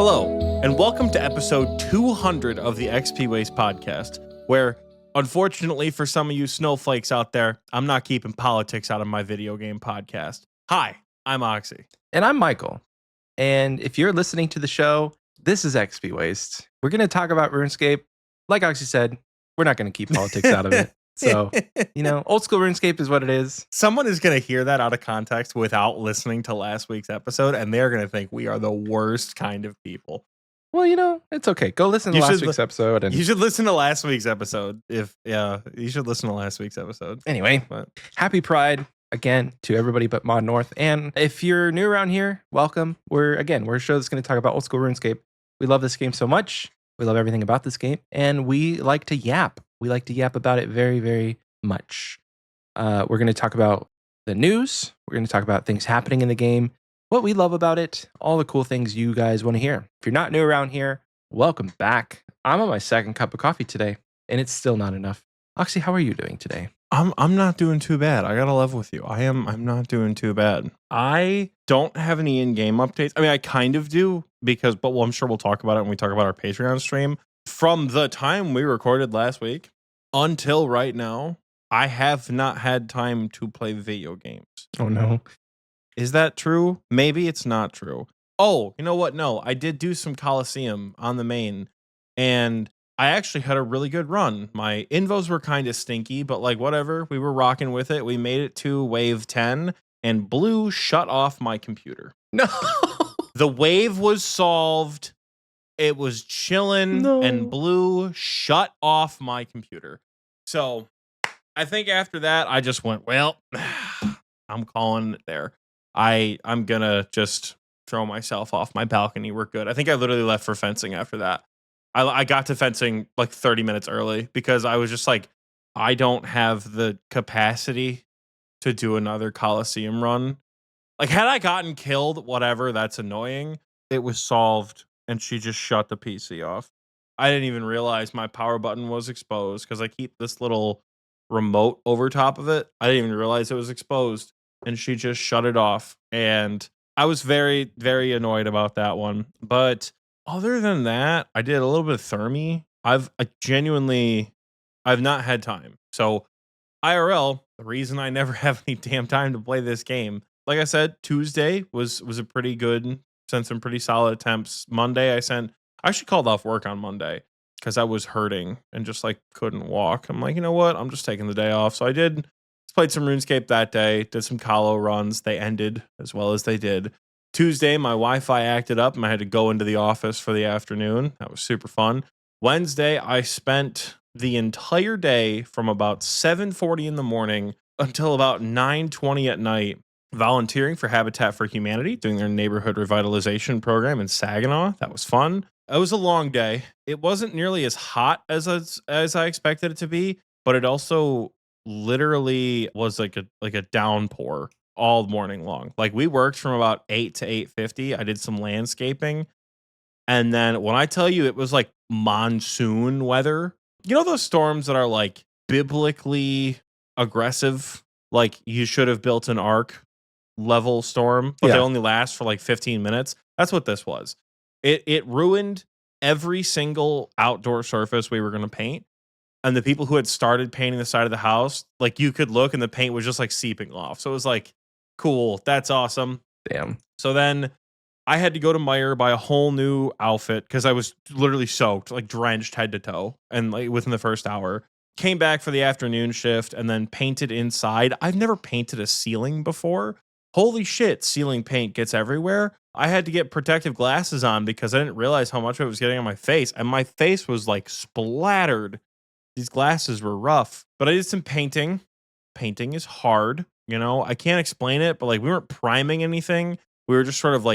Hello, and welcome to episode 200 of the Xpwaste podcast, where, unfortunately for some of you snowflakes out there, I'm not keeping politics out of my video game podcast. Hi, I'm Oxie. And I'm Michael. And if you're listening to the show, this is Xpwaste. We're going to talk about RuneScape. Like Oxie said, we're not going to keep politics out of it. So, old school RuneScape is what it is. Someone is going to hear that out of context without listening to last week's episode, and they're going to think we are the worst kind of people. Well, it's okay. Go listen to last week's episode. And you should listen to last week's episode. You should listen to last week's episode. Anyway, happy Pride again to everybody but Mod North. And if you're new around here, welcome. We're a show that's going to talk about old school RuneScape. We love this game so much. We love everything about this game, and we like to yap. We like to yap about it very, very much. We're going to talk about the news. We're going to talk about things happening in the game, what we love about it, all the cool things you guys want to hear. If you're not new around here, welcome back. I'm on my second cup of coffee today, and it's still not enough. Oxie, how are you doing today? I'm not doing too bad. I gotta love with you. I'm not doing too bad. I don't have any in-game updates. I mean, I kind of do but I'm sure we'll talk about it when we talk about our Patreon stream. From the time we recorded last week until right now, I have not had time to play video games. Oh no. Is that true? Maybe it's not true. Oh, you know what? No, I did do some Coliseum on the main, and I actually had a really good run. My invos were kind of stinky, but whatever. We were rocking with it. We made it to wave 10, and blue shut off my computer. No. The wave was solved. It was chilling, and blue shut off my computer. So I think after that, I just went, well, I'm calling it there. I'm going to just throw myself off my balcony. We're good. I think I literally left for fencing after that. I got to fencing 30 minutes early because I was just I don't have the capacity to do another Coliseum run. Had I gotten killed, whatever, that's annoying. It was solved, and she just shut the PC off. I didn't even realize my power button was exposed because I keep this little remote over top of it. I didn't even realize it was exposed, and she just shut it off. And I was very, very annoyed about that one. But other than that, I did a little bit of thermy. I've not had time. So IRL, the reason I never have any damn time to play this game. Like I said, Tuesday was a pretty good, sent some pretty solid attempts. Monday, I actually called off work on Monday because I was hurting and just couldn't walk. I'm you know what? I'm just taking the day off. So I played some RuneScape that day, did some Colo runs. They ended as well as they did. Tuesday, my Wi-Fi acted up and I had to go into the office for the afternoon. That was super fun. Wednesday, I spent the entire day from about 7:40 in the morning until about 9:20 at night volunteering for Habitat for Humanity, doing their neighborhood revitalization program in Saginaw. That was fun. It was a long day. It wasn't nearly as hot as I expected it to be, but it also literally was like a downpour all morning long. We worked from about 8 to 8:50. I did some landscaping. And then when I tell you it was monsoon weather, you know those storms that are biblically aggressive? You should have built an ark level storm, but they only last for 15 minutes. That's what this was. It ruined every single outdoor surface we were going to paint. And the people who had started painting the side of the house, you could look and the paint was just seeping off. So it was cool. That's awesome. Damn. So then I had to go to Meijer, buy a whole new outfit because I was literally soaked, drenched head to toe, and within the first hour. Came back for the afternoon shift and then painted inside. I've never painted a ceiling before. Holy shit, ceiling paint gets everywhere. I had to get protective glasses on because I didn't realize how much of it was getting on my face, and my face was splattered. These glasses were rough, but I did some painting. Painting is hard. I can't explain it, but we weren't priming anything. We were just sort of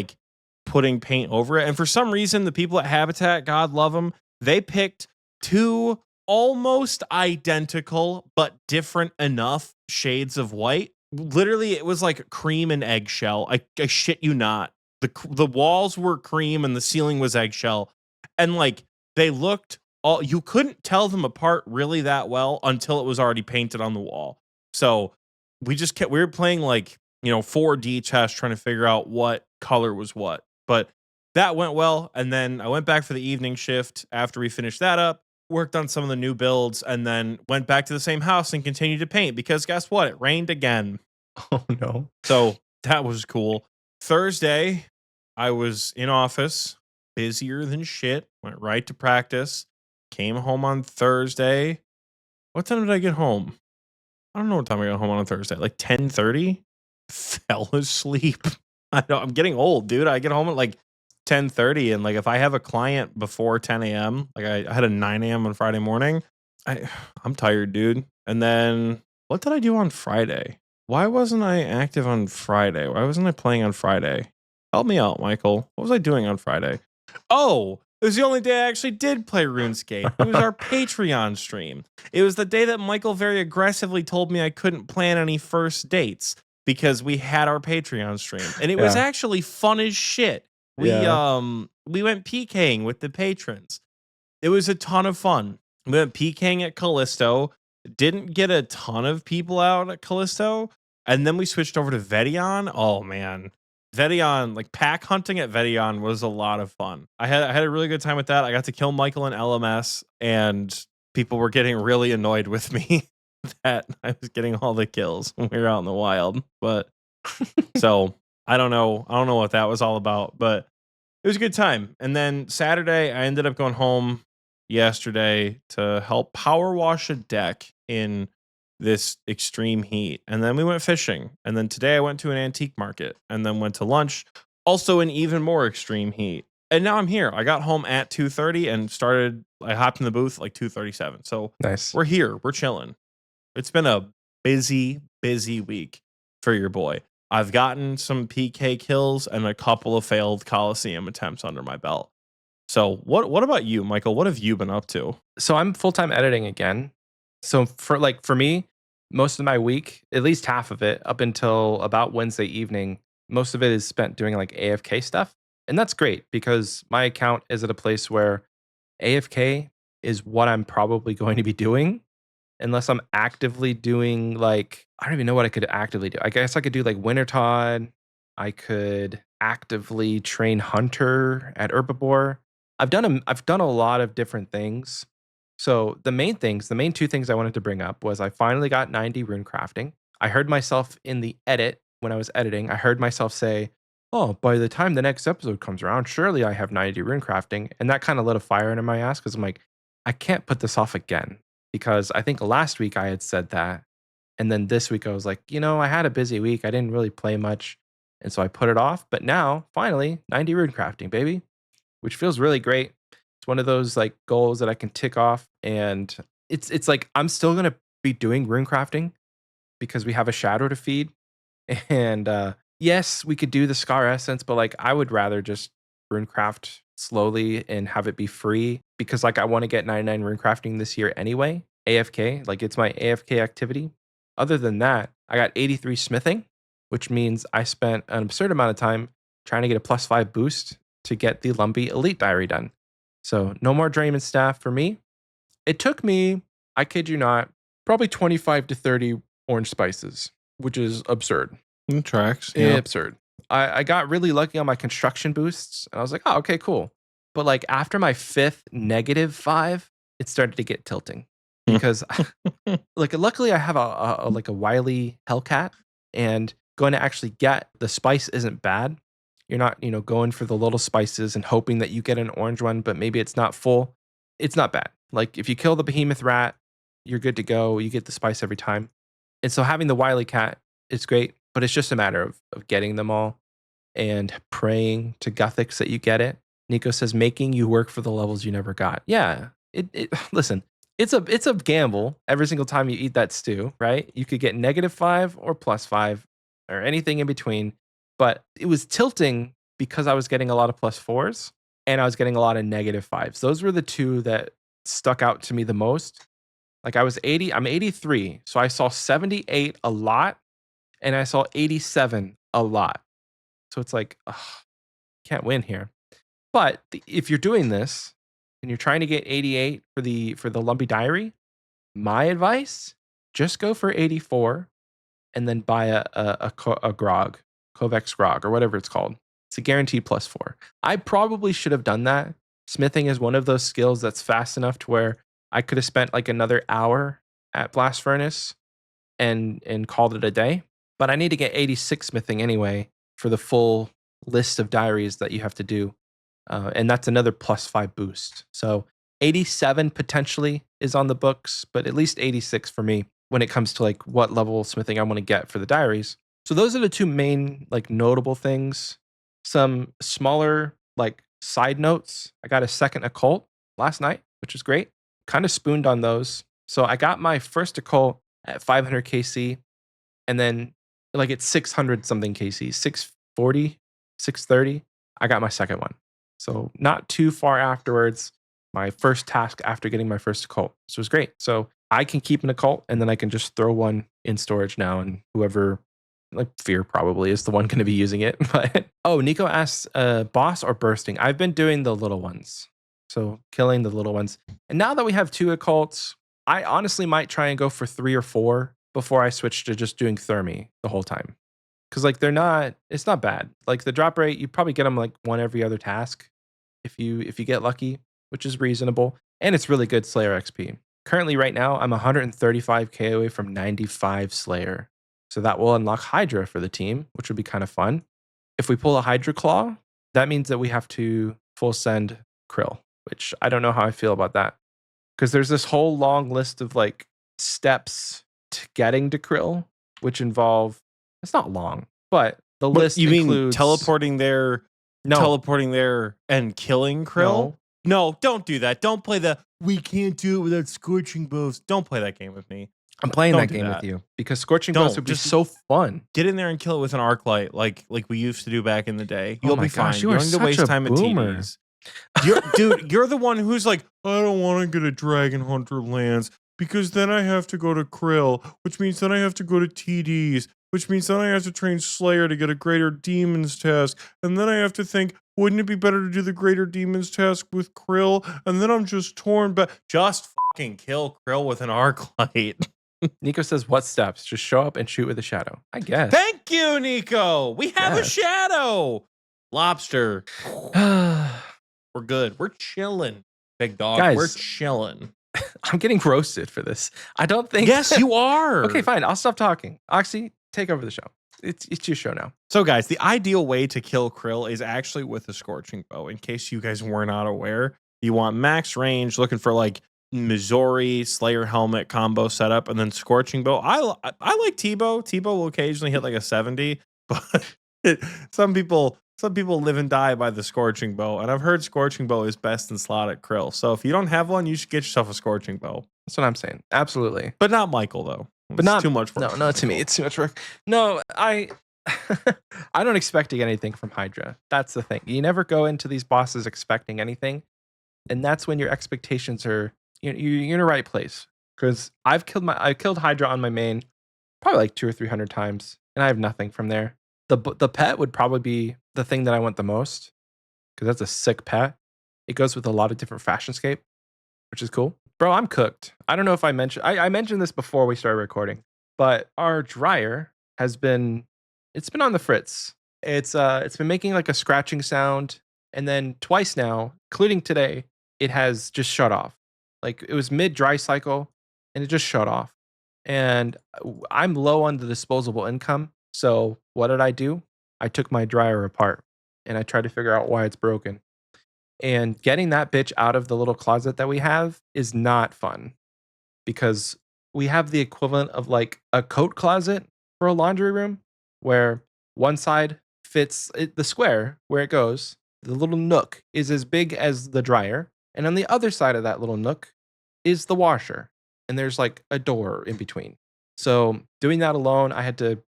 putting paint over it. And for some reason, the people at Habitat, God love them, they picked two almost identical, but different enough shades of white. Literally, it was cream and eggshell. I shit you not. The walls were cream and the ceiling was eggshell. And they looked you couldn't tell them apart really that well until it was already painted on the wall. So we were playing 4D chess trying to figure out what color was what. But that went well. And then I went back for the evening shift after we finished that up, worked on some of the new builds, and then went back to the same house and continued to paint because guess what? It rained again. Oh no. So that was cool. Thursday, I was in office, busier than shit, went right to practice, came home on Thursday. What time did I get home? I don't know what time I got home on a Thursday. Like 10:30. Fell asleep. I know I'm getting old, dude. I get home at like 10:30, and like if I have a client before 10 a.m., like I had a 9 a.m. on Friday morning, I'm tired, dude. And then what did I do on Friday? Why wasn't I active on Friday? Why wasn't I playing on Friday? Help me out, Michael. What was I doing on Friday? Oh, it was the only day I actually did play RuneScape. It was our Patreon stream. It was the day that Michael very aggressively told me I couldn't plan any first dates because we had our Patreon stream. And it was Yeah. actually fun as shit. We went PKing with the patrons. It was a ton of fun. We went PKing at Callisto. Didn't get a ton of people out at Callisto. And then we switched over to Vedion. Oh man. Vedion, like pack hunting at Vedion was a lot of fun. I had a really good time with that. I got to kill Michael in LMS, and people were getting really annoyed with me that I was getting all the kills when we were out in the wild. But so I don't know what that was all about, but it was a good time. And then Saturday, I ended up going home yesterday to help power wash a deck in this extreme heat. And then we went fishing. And then today I went to an antique market and then went to lunch, also in even more extreme heat. And now I'm here. I got home at 2:30 and I hopped in the booth like 2:37. So Nice. we're here. We're chilling. It's been a busy, busy week for your boy. I've gotten some PK kills and a couple of failed Coliseum attempts under my belt. So what about you, Michael? What have you been up to? So I'm full-time editing again. So for me, most of my week, at least half of it, up until about Wednesday evening, most of it is spent doing like AFK stuff. And that's great because my account is at a place where AFK is what I'm probably going to be doing unless I'm actively doing like I don't even know what I could actively do. I guess I could do like Wintertod. I could actively train Hunter at Herbivore. I've done a lot of different things. So the main two things I wanted to bring up was I finally got 90 rune crafting. I heard myself in the edit when I was editing. I heard myself say, "Oh, by the time the next episode comes around, surely I have 90 rune crafting." And that kind of lit a fire into my ass because I'm like, I can't put this off again because I think last week I had said that. And then this week I was like, I had a busy week. I didn't really play much. And so I put it off. But now, finally, 90 rune crafting, baby, which feels really great. It's one of those like goals that I can tick off. And it's like I'm still gonna be doing rune crafting because we have a shadow to feed. And yes, we could do the Scar Essence, but like I would rather just rune craft slowly and have it be free because like I want to get 99 rune crafting this year anyway. AFK, like it's my AFK activity. Other than that, I got 83 smithing, which means I spent an absurd amount of time trying to get a +5 boost to get the Lumpy Elite Diary done. So no more Drayman staff for me. It took me, I kid you not, probably 25 to 30 orange spices, which is absurd. Tracks. Yeah. Absurd. I got really lucky on my construction boosts, and I was like, oh, okay, cool. But like after my 5th -5, it started to get tilting because like luckily I have a like a wily Hellcat, and going to actually get the spice isn't bad. You're not, going for the little spices and hoping that you get an orange one, but maybe it's not full. It's not bad. Like if you kill the behemoth rat, you're good to go. You get the spice every time. And so having the wily cat is great, but it's just a matter of getting them all and praying to Guthix that you get it. Nico says making you work for the levels you never got. Yeah. Listen, it's a gamble every single time you eat that stew, right? You could get -5 or +5 or anything in between. But it was tilting because I was getting a lot of +4s and I was getting a lot of -5s. Those were the two that stuck out to me the most. Like I'm 83. So I saw 78 a lot and I saw 87 a lot. So it's like, ugh, can't win here. But if you're doing this and you're trying to get 88 for the Lumpy Diary, my advice, just go for 84 and then buy a grog, Kovex grog or whatever it's called. It's a guaranteed +4. I probably should have done that. Smithing is one of those skills that's fast enough to where I could have spent like another hour at Blast Furnace and called it a day. But I need to get 86 smithing anyway for the full list of diaries that you have to do. And that's another +5 boost. So 87 potentially is on the books, but at least 86 for me when it comes to like what level of smithing I want to get for the diaries. So those are the two main like notable things. Some smaller like side notes. I got a second occult last night, which is great. Kind of spooned on those. So I got my first occult at 500 KC, and then like it's 600 something KC, 640, 630. I got my second one. So not too far afterwards, my first task after getting my first occult. So it was great. So I can keep an occult and then I can just throw one in storage now, and whoever, like Fear probably is the one going to be using it. But oh, Nico asks, boss or bursting? I've been doing the little ones. So killing the little ones. And now that we have 2 occults, I honestly might try and go for 3 or 4 before I switch to just doing Thermi the whole time. Because like it's not bad. Like the drop rate, you probably get them like one every other task if you get lucky, which is reasonable. And it's really good Slayer XP. Currently right now, I'm 135k away from 95 Slayer. So that will unlock Hydra for the team, which would be kind of fun. If we pull a Hydra Claw, that means that we have to full send Krill, which I don't know how I feel about that. Because there's this whole long list of like steps to getting to Krill, which involve, it's not long, but the list you includes mean teleporting there, and killing Krill? No, don't do that. Don't play the we can't do it without scorching bows. Don't play that game with me. I'm playing that game with you because scorching bows would be so fun. Get in there and kill it with an arc light, like we used to do back in the day. You'll be fine. You don't are need to waste such a time at boomer. TDs. You're the one who's like, I don't want to go to Dragon Hunter lands because then I have to go to Krill, which means then I have to go to TDs, which means then I have to train Slayer to get a Greater Demons task, and then I have to think, wouldn't it be better to do the Greater Demons task with Krill? And then I'm just torn, but just fucking kill Krill with an arc light. Nico says, what steps? Just show up and shoot with a shadow. I guess. Thank you, Nico. We have a shadow. Lobster. We're good. We're chilling. Big dog. Guys, we're chilling. I'm getting roasted for this. I don't think. Yes, you are. Okay, fine. I'll stop talking. Oxie, take over the show. It's your show now. So, guys, the ideal way to kill Krill is actually with a scorching bow. In case you guys were not aware, you want max range, looking for like Missouri Slayer helmet combo setup, and then scorching bow. I like T-bow. T-bow will occasionally hit like a 70, but some people live and die by the scorching bow, and I've heard scorching bow is best in slot at Krill. So if you don't have one, you should get yourself a scorching bow. That's what I'm saying. Absolutely, but not Michael though. But not too much work. No, not to me. It's too much work. No, I don't expect to get anything from Hydra. That's the thing. You never go into these bosses expecting anything, and that's when your expectations are you're in the right place. Because I killed Hydra on my main probably like 200 or 300 times, and I have nothing from there. The pet would probably be the thing that I want the most, because that's a sick pet. It goes with a lot of different fashionscape, which is cool. Bro, I'm cooked. I don't know if I mentioned this before we started recording, but our dryer it's been on the fritz. It's been making like a scratching sound, and then twice now, including today, it has just shut off. Like it was mid dry cycle and it just shut off. And I'm low on the disposable income. So what did I do? I took my dryer apart and I tried to figure out why it's broken. And getting that bitch out of the little closet that we have is not fun, because we have the equivalent of like a coat closet for a laundry room, where one side fits the square where it goes. The little nook is as big as the dryer. And on the other side of that little nook is the washer. And there's like a door in between. So doing that alone, I had to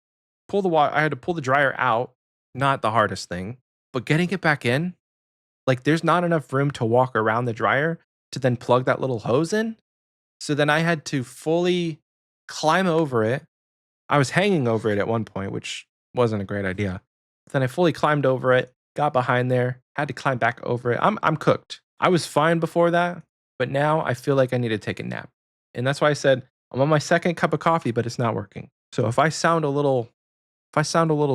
pull the dryer out. Not the hardest thing, but getting it back in, like there's not enough room to walk around the dryer to then plug that little hose in. So then I had to fully climb over it. I was hanging over it at one point, which wasn't a great idea. Then I fully climbed over it, got behind there, had to climb back over it. I'm cooked. I was fine before that, but now I feel like I need to take a nap. And that's why I said I'm on my second cup of coffee, but it's not working. So if I sound a little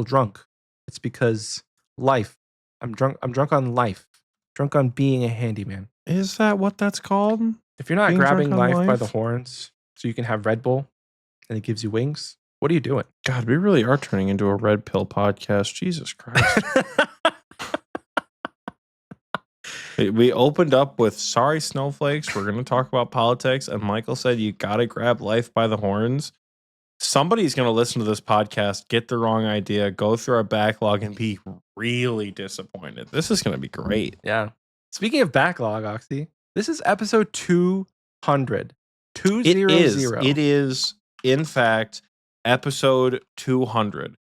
drunk, it's because life I'm drunk. I'm drunk on life. Drunk on being a handyman. Is that what that's called? If you're not Being drunk grabbing on life by life? the horns so you can have Red Bull and it gives you wings, what are you doing? God, we really are turning into a red pill podcast. Jesus Christ. We opened up with sorry snowflakes. We're going to talk about politics. And Michael said, you got to grab life by the horns. Somebody's going to listen to this podcast, get the wrong idea, go through our backlog and be really disappointed. This is going to be great. Yeah. Speaking of backlog, Oxie, this is episode 200. 200. It is, in fact, episode 200.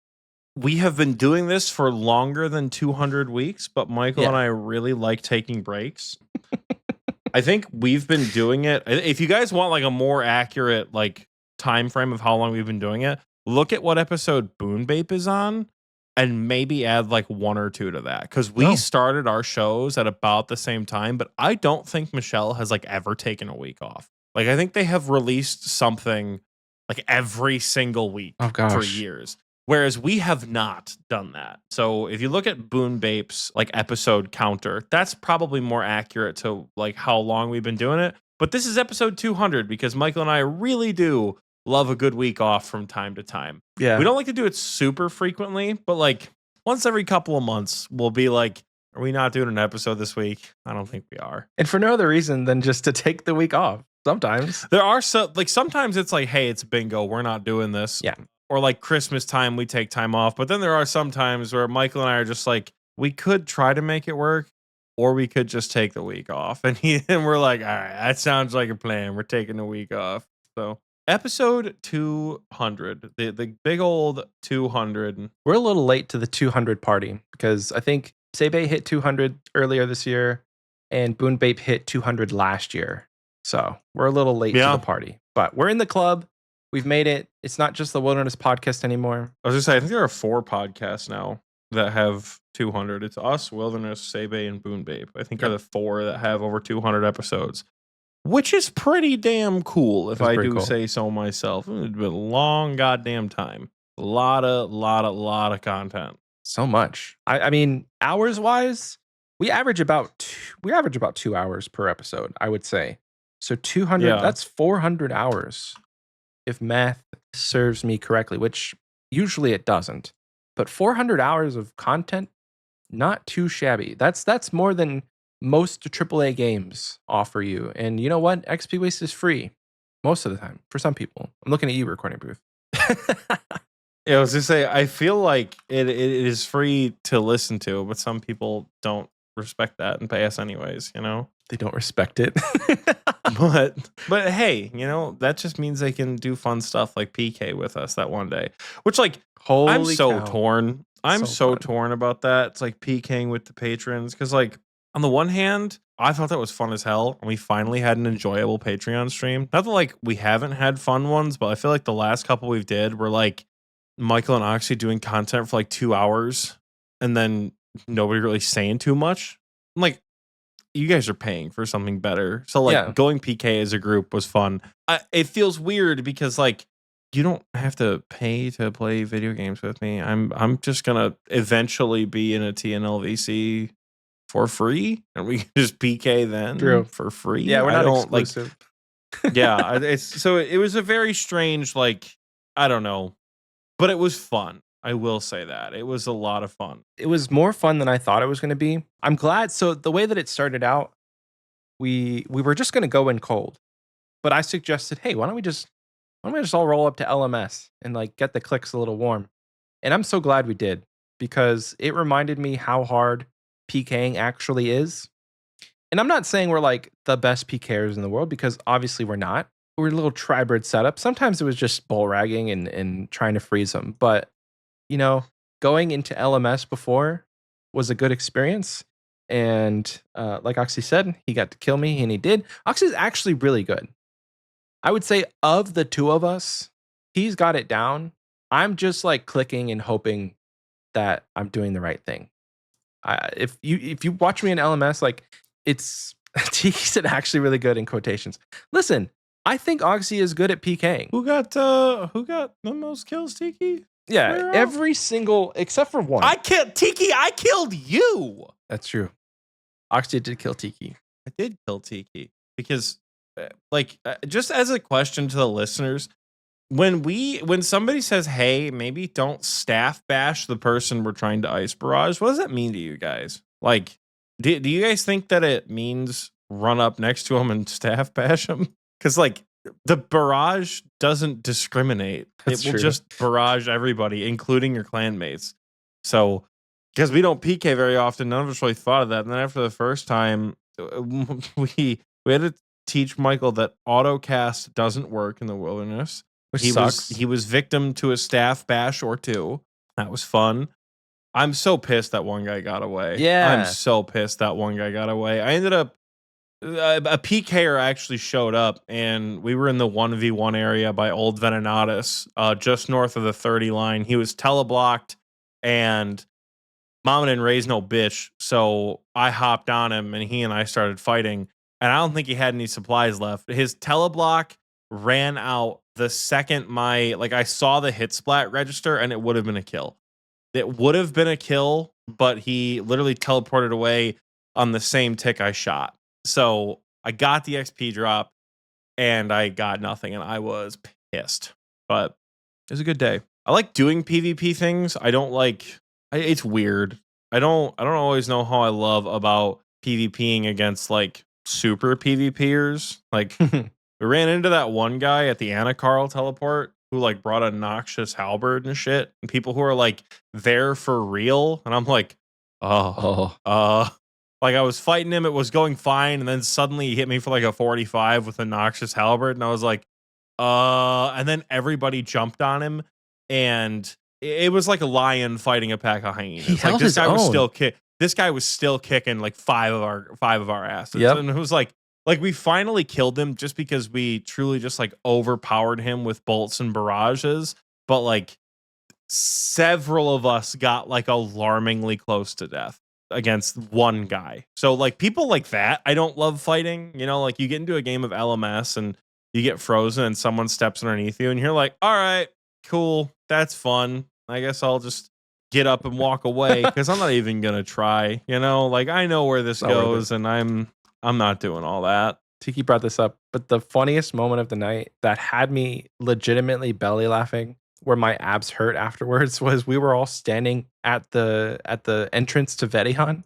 We have been doing this for longer than 200 weeks, but Michael and I really like taking breaks. I think we've been doing it. If you guys want like a more accurate like time frame of how long we've been doing it, look at what episode Boonbape is on and maybe add like 1 or 2 to that, because we started our shows at about the same time, but I don't think Michelle has like ever taken a week off. Like I think they have released something like every single week for years. Whereas we have not done that. So if you look at Boonbape's like episode counter, that's probably more accurate to like how long we've been doing it. But this is episode 200 because Michael and I really do love a good week off from time to time. Yeah. We don't like to do it super frequently, but like once every couple of months, we'll be like, are we not doing an episode this week? I don't think we are. And for no other reason than just to take the week off. Sometimes. There are sometimes it's like, hey, it's bingo. We're not doing this. Yeah. Or like Christmas time, we take time off. But then there are some times where Michael and I are just like, we could try to make it work, or we could just take the week off. And we're like, all right, that sounds like a plan. We're taking the week off. So episode 200, the big old 200. We're a little late to the 200 party because I think Sebe hit 200 earlier this year and Boonbape hit 200 last year. So we're a little late to the party. But we're in the club. We've made it. It's not just the Wilderness podcast anymore. I was just saying, I think there are 4 podcasts now that have 200. It's us, Wilderness, Sebe, and Boonbape. I think are the 4 that have over 200 episodes, which is pretty damn cool, if I do say so myself. It's been a long goddamn time. A lot of content. So much. I mean, hours wise, we average about 2 hours per episode, I would say. So 200, that's 400 hours. If math serves me correctly, which usually it doesn't. But 400 hours of content, not too shabby. That's more than most AAA games offer you. And you know what? Xpwaste is free most of the time for some people. I'm looking at you, recording booth. Yeah, I was just say, I feel like it is free to listen to, but some people don't respect that and pay us anyways, you know? They don't respect it. but hey, you know, that just means they can do fun stuff like PK with us that one day. Which like I'm so torn. I'm so torn about that. It's like PKing with the patrons. Cause like on the one hand, I thought that was fun as hell. And we finally had an enjoyable Patreon stream. Not that like we haven't had fun ones, but I feel like the last couple we've did were like Michael and Oxie doing content for like 2 hours and then nobody really saying too much. I'm like, you guys are paying for something better. So like going PK as a group was fun. It feels weird because like you don't have to pay to play video games with me. I'm just gonna eventually be in a TNLVC for free, and we can just PK then for free. Yeah, we're not exclusive. It was a very strange, like, I don't know, but it was fun. I will say that it was a lot of fun. It was more fun than I thought it was going to be. I'm glad. So the way that it started out, we were just going to go in cold, but I suggested, hey, why don't we just all roll up to LMS and like get the clicks a little warm? And I'm so glad we did because it reminded me how hard PKing actually is. And I'm not saying we're like the best PKers in the world because obviously we're not. We're a little tribrid setup. Sometimes it was just bull ragging and trying to freeze them, but you know, going into LMS before was a good experience. And like Oxie said, he got to kill me, and he did. Oxie's actually really good. I would say of the 2 of us, he's got it down. I'm just like clicking and hoping that I'm doing the right thing. If you watch me in LMS, like it's Tiki's actually really good in quotations. Listen, I think Oxie is good at PKing. Who got the most kills, Tiki? Yeah, every single except for one. I killed you. That's true. Oxie did kill Tiki. I did kill Tiki because, just as a question to the listeners, when somebody says, "Hey, maybe don't staff bash the person we're trying to ice barrage," what does that mean to you guys? Like, do you guys think that it means run up next to them and staff bash them? Because like the barrage doesn't discriminate; That's it will true. just barrage everybody, including your clanmates. So, because we don't PK very often, none of us really thought of that. And then after the first time, we had to teach Michael that autocast doesn't work in the wilderness. Which He sucks. was victim to a staff bash or two. That was fun. I'm so pissed that one guy got away. Yeah. I'm so pissed that one guy got away. I ended up a PKer actually showed up, and we were in the 1v1 area by Old Venenatus, just north of the 30 line. He was teleblocked, and Mama didn't raise no bitch, so I hopped on him, and he and I started fighting. And I don't think he had any supplies left. His teleblock ran out the second I saw the hit splat register, and it would have been a kill. It would have been a kill, but he literally teleported away on the same tick I shot. So I got the XP drop, and I got nothing, and I was pissed. But it was a good day. I like doing PvP things. I don't like. It's weird. I don't always know how I love about PvPing against like super PvPers. Like we ran into that one guy at the Anacarl teleport who like brought a noxious halberd and shit, and people who are like there for real, and I'm like, like I was fighting him, it was going fine, and then suddenly he hit me for like a 45 with a noxious halberd, and I was like, and then everybody jumped on him, and it was like a lion fighting a pack of hyenas. Like this guy was still this guy was still kicking like five of our asses. Yep. And it was like we finally killed him just because we truly just like overpowered him with bolts and barrages. But like several of us got like alarmingly close to death against one guy. So like people like that, I don't love fighting. You know, like you get into a game of LMS and you get frozen and someone steps underneath you and you're like, all right, cool, that's fun. I guess I'll just get up and walk away because I'm not even gonna try. You know, like I know where this goes, and I'm not doing all that. Tiki brought this up, but the funniest moment of the night that had me legitimately belly laughing, where my abs hurt afterwards, was we were all standing at the entrance to Vedihan.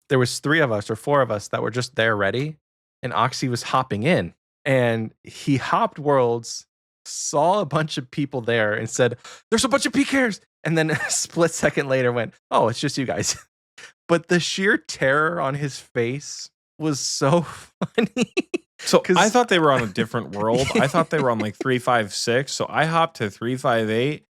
There was 3 of us or 4 of us that were just there ready, and Oxie was hopping in, and he hopped worlds, saw a bunch of people there, and said, "There's a bunch of PKers," and then a split second later went, "Oh, it's just you guys." But the sheer terror on his face was so funny. So I thought they were on a different world. I thought they were on like 356. So I hopped to 358.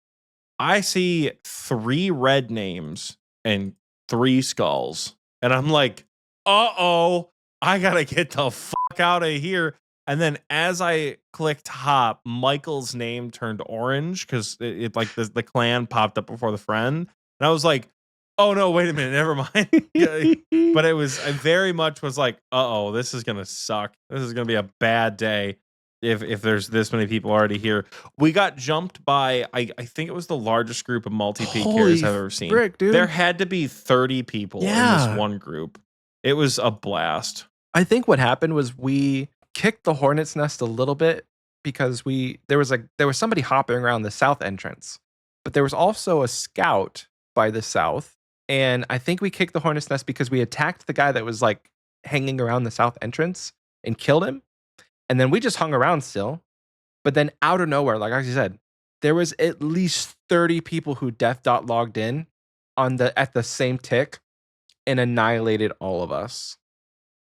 I see 3 red names and 3 skulls. And I'm like, uh-oh, I gotta get the fuck out of here. And then as I clicked hop, Michael's name turned orange because it like the clan popped up before the friend. And I was like, oh no, wait a minute, never mind. But I very much was like, uh-oh, this is gonna suck. This is gonna be a bad day if there's this many people already here. We got jumped by I think it was the largest group of multi-PKers I've ever seen. Frick, dude. There had to be 30 people in this one group. It was a blast. I think what happened was we kicked the hornet's nest a little bit because there was somebody hopping around the south entrance, but there was also a scout by the south, and I think we kicked the hornet's nest because we attacked the guy that was like hanging around the south entrance and killed him, and then we just hung around still. But then out of nowhere, like I said, there was at least 30 people who death dot logged in at the same tick and annihilated all of us.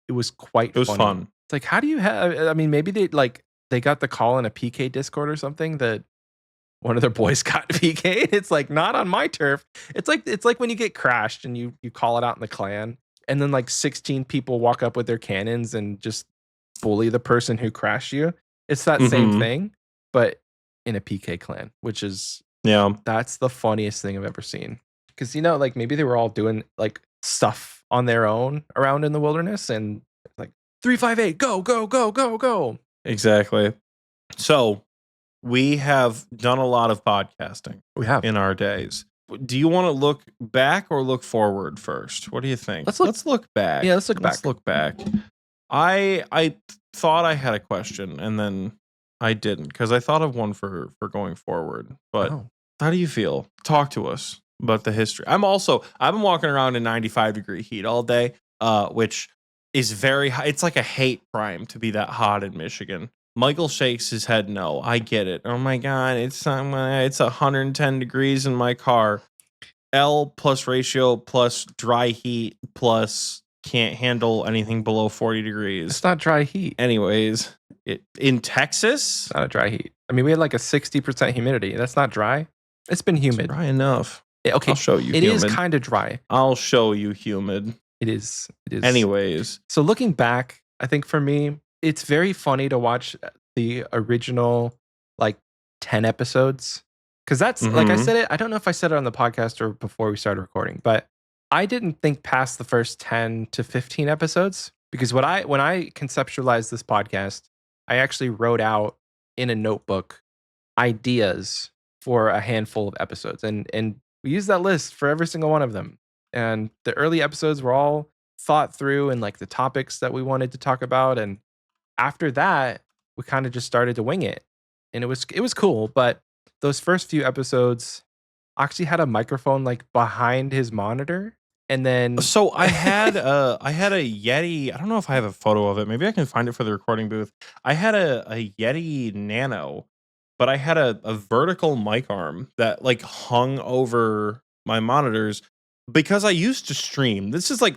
It was quite fun. It's like, how do you have, I mean, maybe they got the call in a PK Discord or something that one of their boys got PK'd. It's like, not on my turf. It's like when you get crashed and you call it out in the clan, and then like 16 people walk up with their cannons and just bully the person who crashed you. It's that same thing, but in a PK clan, which is, that's the funniest thing I've ever seen. Because, you know, like maybe they were all doing like stuff on their own around in the wilderness, and like 358, go, go, go, go, go. Exactly. So we have done a lot of podcasting We have. in our days. Do you want to look back or look forward first? What do you think? Let's look back. Yeah, let's look back. Let's look back. I thought I had a question and then I didn't because I thought of one for going forward. But how do you feel? Talk to us about the history. I've been walking around in 95-degree heat all day, which is very high. It's like a hate crime to be that hot in Michigan. Michael shakes his head no. I get it. Oh my god, it's 110 degrees in my car. L plus ratio plus dry heat plus can't handle anything below 40 degrees. It's not dry heat. Anyways, in Texas, it's not a dry heat. I mean, we had like a 60% humidity. That's not dry. It's been humid. It's dry enough. Okay, I'll show you. It is kind of dry. I'll show you humid. It is. Anyways, so looking back, I think for me, it's very funny to watch the original like 10 episodes. Because that's like I said it. I don't know if I said it on the podcast or before we started recording, but I didn't think past the first 10 to 15 episodes because when I conceptualized this podcast, I actually wrote out in a notebook ideas for a handful of episodes, and we used that list for every single one of them. And the early episodes were all thought through and like the topics that we wanted to talk about. And after that, we kind of just started to wing it, and it was cool. But those first few episodes, Oxie had a microphone like behind his monitor, and then so I had a Yeti. I don't know if I have a photo of it. Maybe I can find it for the recording booth. I had a Yeti Nano, but I had a vertical mic arm that like hung over my monitors because I used to stream. This is like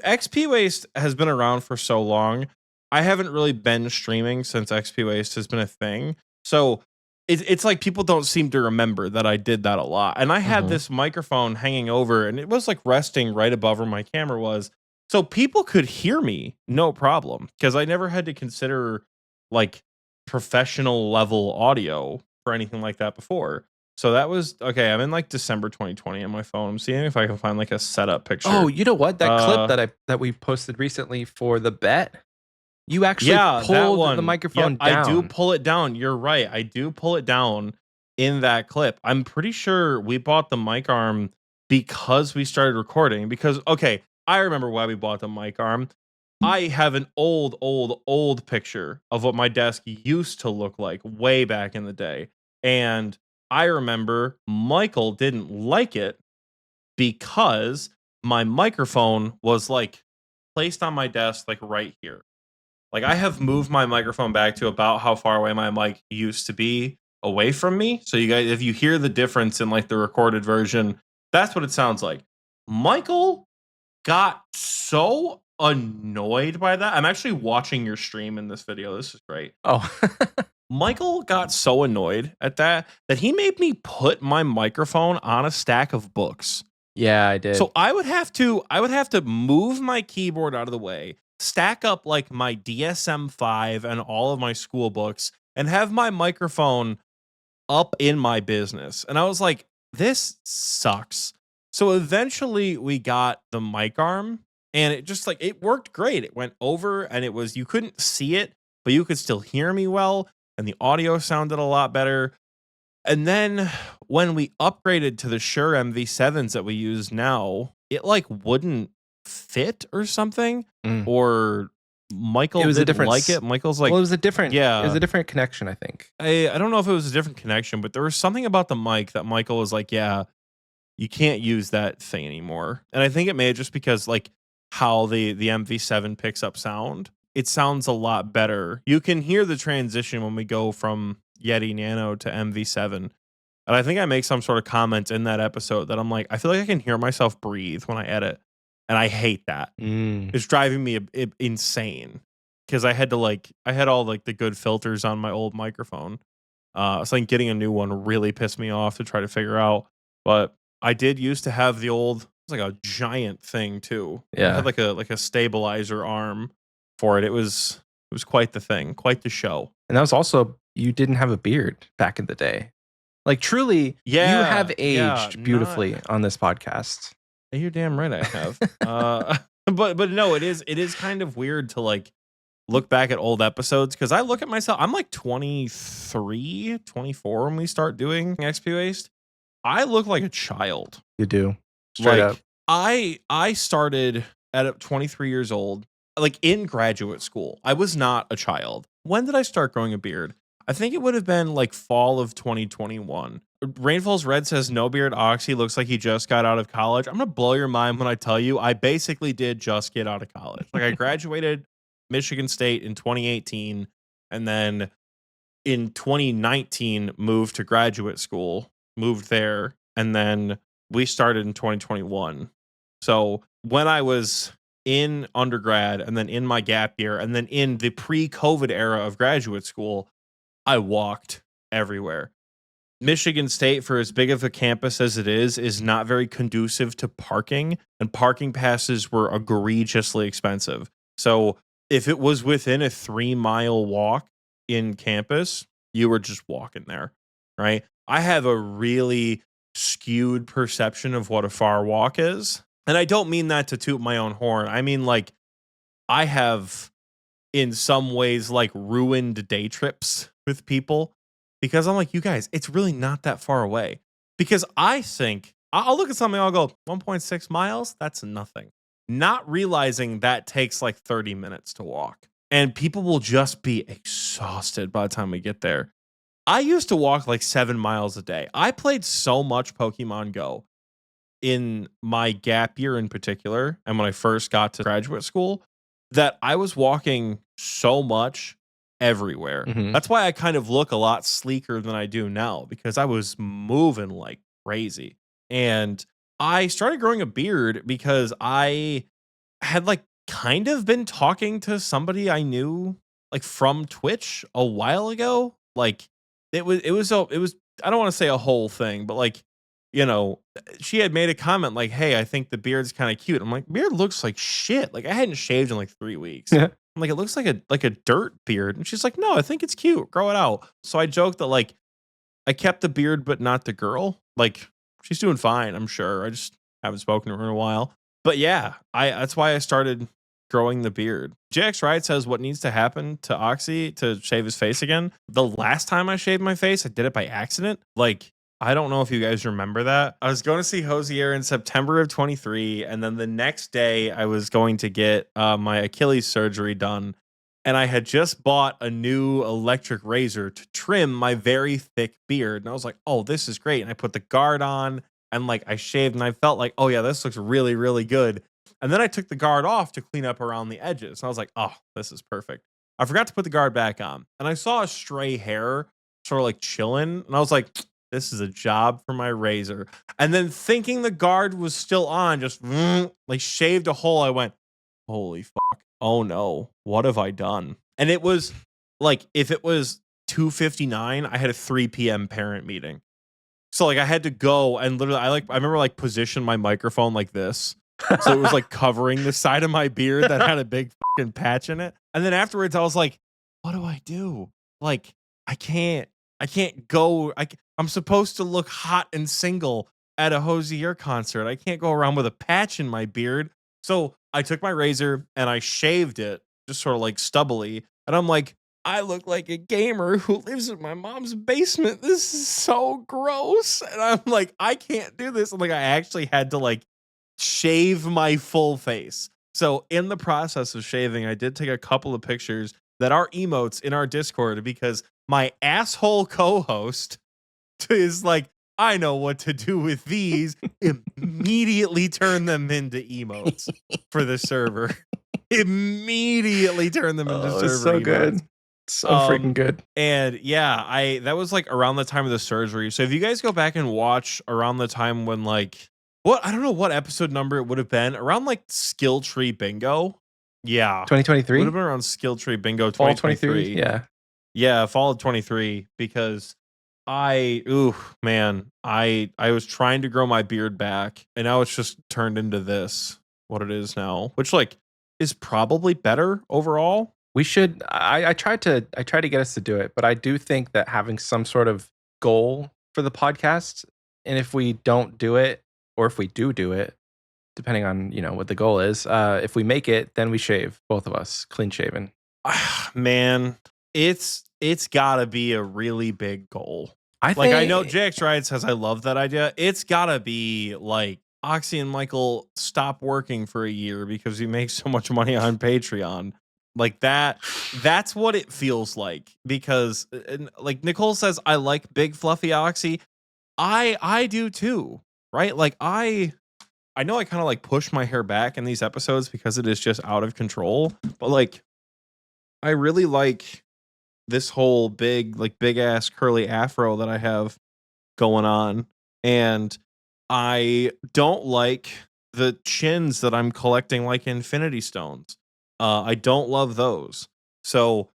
Xpwaste has been around for so long. I haven't really been streaming since Xpwaste has been a thing. So it's like people don't seem to remember that I did that a lot. And I had this microphone hanging over and it was like resting right above where my camera was. So people could hear me, no problem. Because I never had to consider like professional level audio for anything like that before. So that was okay. I'm in like December 2020 on my phone. I'm seeing if I can find like a setup picture. Oh, you know what? That clip that we posted recently for the bet. You actually pulled the microphone down. I do pull it down. You're right. I do pull it down in that clip. I'm pretty sure we bought the mic arm because we started recording. Because, okay, I remember why we bought the mic arm. I have an old picture of what my desk used to look like way back in the day. And I remember Michael didn't like it because my microphone was like placed on my desk like right here. Like I have moved my microphone back to about how far away my mic used to be away from me. So you guys, if you hear the difference in like the recorded version, that's what it sounds like. Michael got so annoyed by that. I'm actually watching your stream in this video. This is great. Oh, Michael got so annoyed at that he made me put my microphone on a stack of books. Yeah, I did. So I would have to move my keyboard out of the way, stack up like my DSM-5 and all of my school books, and have my microphone up in my business. And I was like, this sucks. So eventually we got the mic arm, and it just like it worked great. It went over, and you couldn't see it, but you could still hear me well, and the audio sounded a lot better. And then when we upgraded to the Shure MV7s that we use now, it like wouldn't fit or something, or Michael didn't like it. Michael's like, well, it was a different connection, I think. I don't know if it was a different connection, but there was something about the mic that Michael was like, yeah, you can't use that thing anymore. And I think it may have just because like how the MV7 picks up sound, it sounds a lot better. You can hear the transition when we go from Yeti Nano to MV7. And I think I make some sort of comment in that episode that I'm like, I feel like I can hear myself breathe when I edit. And I hate that. It's driving me insane because I had all like the good filters on my old microphone. So like getting a new one really pissed me off to try to figure out. But I did used to have the old, it was like a giant thing too. Yeah. It had like a stabilizer arm for it. It was quite the thing, quite the show. And that was also, you didn't have a beard back in the day. Like truly, you have aged beautifully on this podcast. You're damn right I have. But no, it is kind of weird to like look back at old episodes, because I look at myself, I'm like 23, 24 when we start doing Xpwaste. I look like a child. You do. Straight up. I started at 23 years old, like in graduate school. I was not a child. When did I start growing a beard? I think it would have been like fall of 2021. Rainfall's Red says no beard. Oxie looks like he just got out of college. I'm gonna blow your mind when I tell you I basically did just get out of college. Like I graduated Michigan State in 2018, and then in 2019 moved to graduate school, moved there, and then we started in 2021. So when I was in undergrad and then in my gap year and then in the pre-COVID era of graduate school, I walked everywhere. Michigan State, for as big of a campus as it is not very conducive to parking, and parking passes were egregiously expensive. So if it was within a 3-mile walk in campus, you were just walking there, right? I have a really skewed perception of what a far walk is. And I don't mean that to toot my own horn. I mean, like, I have in some ways like ruined day trips with people because I'm like, you guys, it's really not that far away. Because I think I'll look at something, I'll go 1.6 miles. That's nothing. Not realizing that takes like 30 minutes to walk. And people will just be exhausted by the time we get there. I used to walk like 7 miles a day. I played so much Pokemon Go in my gap year in particular, and when I first got to graduate school, that I was walking so much everywhere. Mhm. That's why I kind of look a lot sleeker than I do now, because I was moving like crazy. And I started growing a beard because I had like kind of been talking to somebody I knew like from Twitch a while ago. Like it was I don't want to say a whole thing, but like, you know, she had made a comment like, "Hey, I think the beard's kind of cute." I'm like, "Beard looks like shit." Like I hadn't shaved in like 3 weeks. Yeah. I'm like, "It looks like a dirt beard." And she's like, "No, I think it's cute. Grow it out." So I joked that like I kept the beard but not the girl. Like she's doing fine, I'm sure. I just haven't spoken to her in a while. But yeah, I that's why I started growing the beard. JX Riot says what needs to happen to Oxie to shave his face again. The last time I shaved my face, I did it by accident. Like I don't know if you guys remember that. I was going to see Hosier in September of 23, and then the next day I was going to get my Achilles surgery done, and I had just bought a new electric razor to trim my very thick beard, and I was like, "Oh, this is great!" And I put the guard on, and like I shaved, and I felt like, "Oh yeah, this looks really, really good." And then I took the guard off to clean up around the edges, and I was like, "Oh, this is perfect." I forgot to put the guard back on, and I saw a stray hair sort of like chilling, and I was like, this is a job for my razor. And then thinking the guard was still on, just like shaved a hole. I went, holy fuck. Oh no. What have I done? And it was like, if it was 2:59, I had a 3 p.m. parent meeting. So like I had to go and literally, I remember like position my microphone like this. So it was like covering the side of my beard that had a big fucking patch in it. And then afterwards I was like, what do I do? Like, I can't go. I'm supposed to look hot and single at a Hosier concert. I can't go around with a patch in my beard. So I took my razor and I shaved it just sort of like stubbly. And I'm like, I look like a gamer who lives in my mom's basement. This is so gross. And I'm like, I can't do this. And like, I actually had to like shave my full face. So in the process of shaving, I did take a couple of pictures that are emotes in our Discord because my asshole co-host is like, I know what to do with these. Immediately turn them into emotes for the server. Immediately turn them into server it's so emotes. good. So freaking good. And yeah, that was like around the time of the surgery. So if you guys go back and watch around the time when like I don't know what episode number it would have been, around like Skill Tree Bingo. Yeah. 2023? Would have been around Skill Tree Bingo Fall 2023. 23? Yeah. Yeah, fall of 23, because I was trying to grow my beard back, and now it's just turned into this, what it is now, which like is probably better overall. We should I tried to get us to do it, but I do think that having some sort of goal for the podcast, and if we don't do it, or if we do it, depending on, what the goal is, if we make it, then we shave, both of us, clean shaven. Man, it's gotta be a really big goal. I Like, I know think JX Ryan says I love that idea. It's gotta be like Oxie and Michael stop working for a year because we make so much money on Patreon. Like that's what it feels like. Because like Nicole says, I like big fluffy Oxie. I do too. Right? Like I know I kind of like push my hair back in these episodes because it is just out of control. But like I really like this whole big ass curly afro that I have going on. And I don't like the chins that I'm collecting like Infinity Stones. I don't love those. So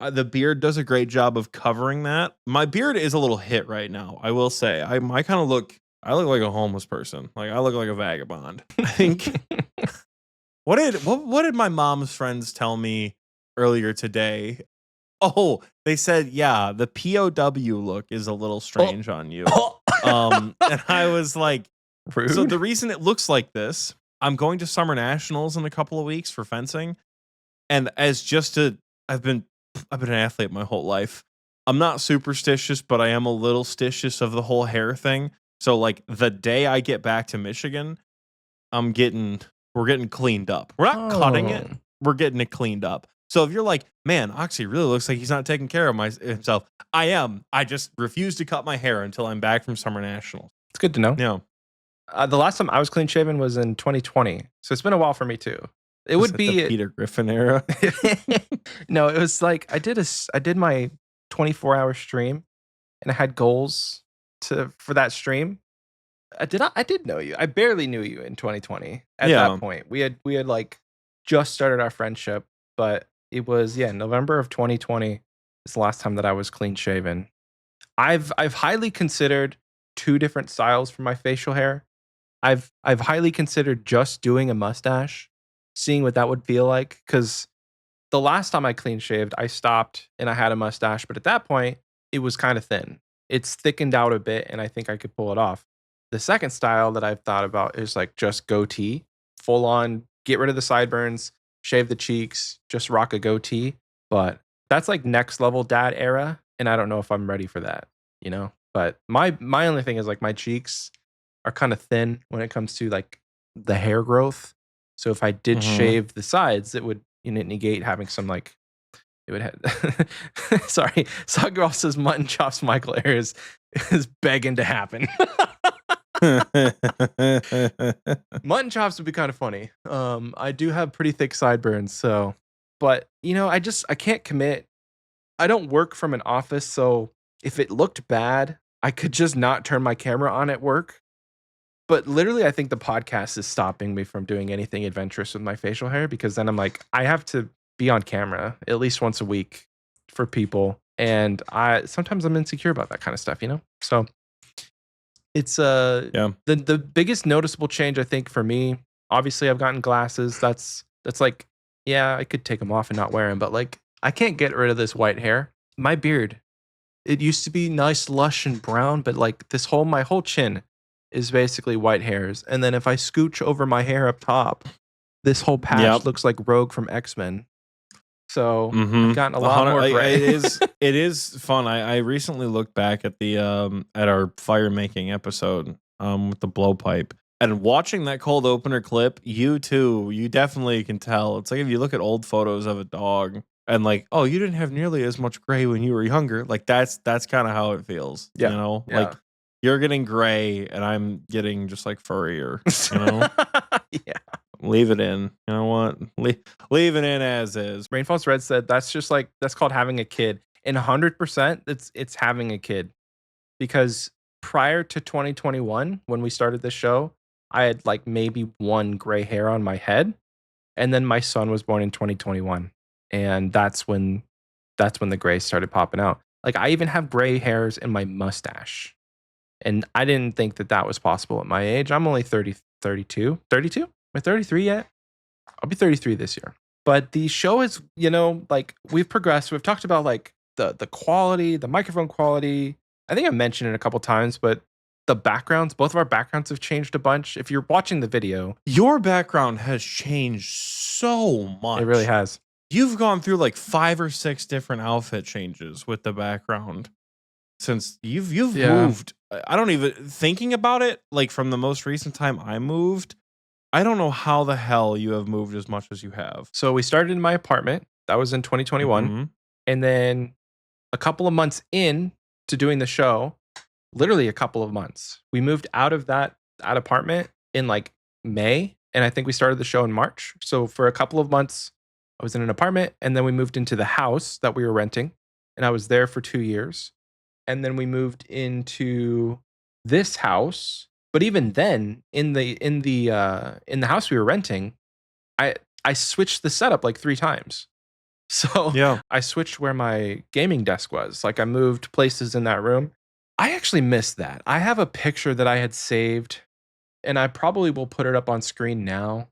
the beard does a great job of covering that. My beard is a little hit right now, I will say. I kind of I look like a homeless person. Like I look like a vagabond. I think what did my mom's friends tell me earlier today? Oh, they said, yeah, the POW look is a little strange on you. And I was like, rude. so the reason it looks like this, I'm going to Summer Nationals in a couple of weeks for fencing. And as just I've been an athlete my whole life. I'm not superstitious, but I am a little stitious of the whole hair thing. So like the day I get back to Michigan, we're getting cleaned up. We're not cutting it. We're getting it cleaned up. So if you're like, man, Oxie really looks like he's not taking care of himself. I am. I just refuse to cut my hair until I'm back from Summer Nationals. It's good to know. Yeah. The last time I was clean shaven was in 2020. So it's been a while for me too. It would be the Peter Griffin era. No, it was like I did my 24-hour stream and I had goals for that stream. I did know you. I barely knew you in 2020. At that point, we had like just started our friendship, but it was November of 2020 is the last time that I was clean shaven. I've highly considered 2 different styles for my facial hair. I've highly considered just doing a mustache, seeing what that would feel like, because the last time I clean shaved, I stopped and I had a mustache, but at that point, it was kind of thin. It's thickened out a bit, and I think I could pull it off. The second style that I've thought about is like just goatee, full on, get rid of the sideburns, shave the cheeks, just rock a goatee. But that's like next level dad era, and I don't know if I'm ready for that, you know? But my only thing is like my cheeks are kind of thin when it comes to like the hair growth. So if I did shave the sides, it would negate having some like it would have. Sorry, Sawgirl says mutton chops Michael Ayers is begging to happen. Mutton chops would be kind of funny. I do have pretty thick sideburns, so but I can't commit. I don't work from an office, so if it looked bad, I could just not turn my camera on at work. But literally, I think the podcast is stopping me from doing anything adventurous with my facial hair, because then I'm like, I have to be on camera at least once a week for people. And sometimes I'm insecure about that kind of stuff, So it's the biggest noticeable change, I think, for me. Obviously, I've gotten glasses. That's like, yeah, I could take them off and not wear them, but like, I can't get rid of this white hair. My beard, it used to be nice, lush, and brown, but like my whole chin is basically white hairs. And then if I scooch over my hair up top, this whole patch looks like Rogue from X-Men. So I've gotten a lot more gray. It is fun. I recently looked back at the at our fire making episode with the blowpipe, and watching that cold opener clip, you definitely can tell. It's like if you look at old photos of a dog and like, oh, you didn't have nearly as much gray when you were younger. Like that's kind of how it feels. Yeah. Like you're getting gray and I'm getting just like furrier, Yeah. Leave it in. You know what? Leave it in as is. Rainfall's Red said that's called having a kid. And 100% it's having a kid. Because prior to 2021, when we started this show, I had like maybe one gray hair on my head. And then my son was born in 2021. And that's when the gray started popping out. Like I even have gray hairs in my mustache. And I didn't think that was possible at my age. I'm only 32. Am I 33 yet? I'll be 33 this year. But the show is, like we've progressed. We've talked about like the quality, the microphone quality. I think I mentioned it a couple times, but the backgrounds, both of our backgrounds have changed a bunch. If you're watching the video, your background has changed so much. It really has. you've gone through like 5 or 6 different outfit changes with the background since you've Yeah. moved. I don't even thinking about it, like from the most recent time I moved, I don't know how the hell you have moved as much as you have. So we started in my apartment. That was in 2021. Mhm. And then a couple of months in to doing the show, literally a couple of months, we moved out of that apartment in like May. And I think we started the show in March. So for a couple of months, I was in an apartment. And then we moved into the house that we were renting. And I was there for 2 years. And then we moved into this house. But even then, in the house we were renting, I switched the setup like 3 times. So Yeah. I switched where my gaming desk was. Like I moved places in that room. I actually missed that. I have a picture that I had saved, and I probably will put it up on screen now.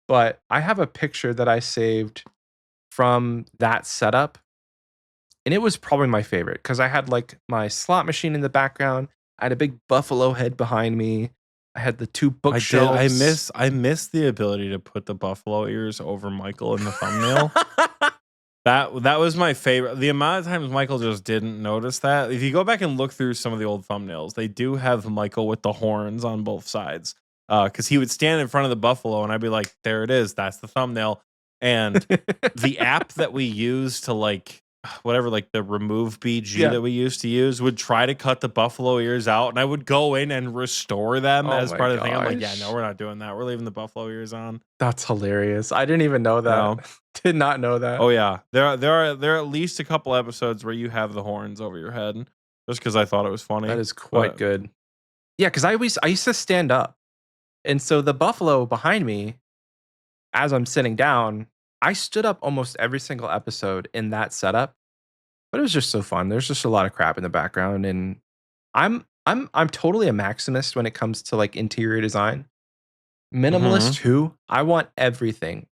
But I have a picture that I saved from that setup, and it was probably my favorite because I had like my slot machine in the background. I had a big buffalo head behind me. I had the 2 bookshelves. I miss the ability to put the buffalo ears over Michael in the thumbnail. That was my favorite. The amount of times Michael just didn't notice that. If you go back and look through some of the old thumbnails, they do have Michael with the horns on both sides. Because he would stand in front of the buffalo, and I'd be like, "There it is. That's the thumbnail." And the app that we use to like whatever, like the remove BG Yeah. that we used to use, would try to cut the buffalo ears out, and I would go in and restore them Oh as my part of the thing. I'm like, yeah, gosh. no, we're not doing that. We're leaving the buffalo ears on. That's hilarious. I didn't even know that. No. Did not know that. Oh yeah, there are at least a couple episodes where you have the horns over your head, just because I thought it was funny. That is quite But good. Yeah, because I used to stand up. And so the buffalo behind me, as I'm sitting down, I stood up almost every single episode in that setup. But it was just so fun. There's just a lot of crap in the background. And I'm totally a maximist when it comes to like interior design. Minimalist too. I want everything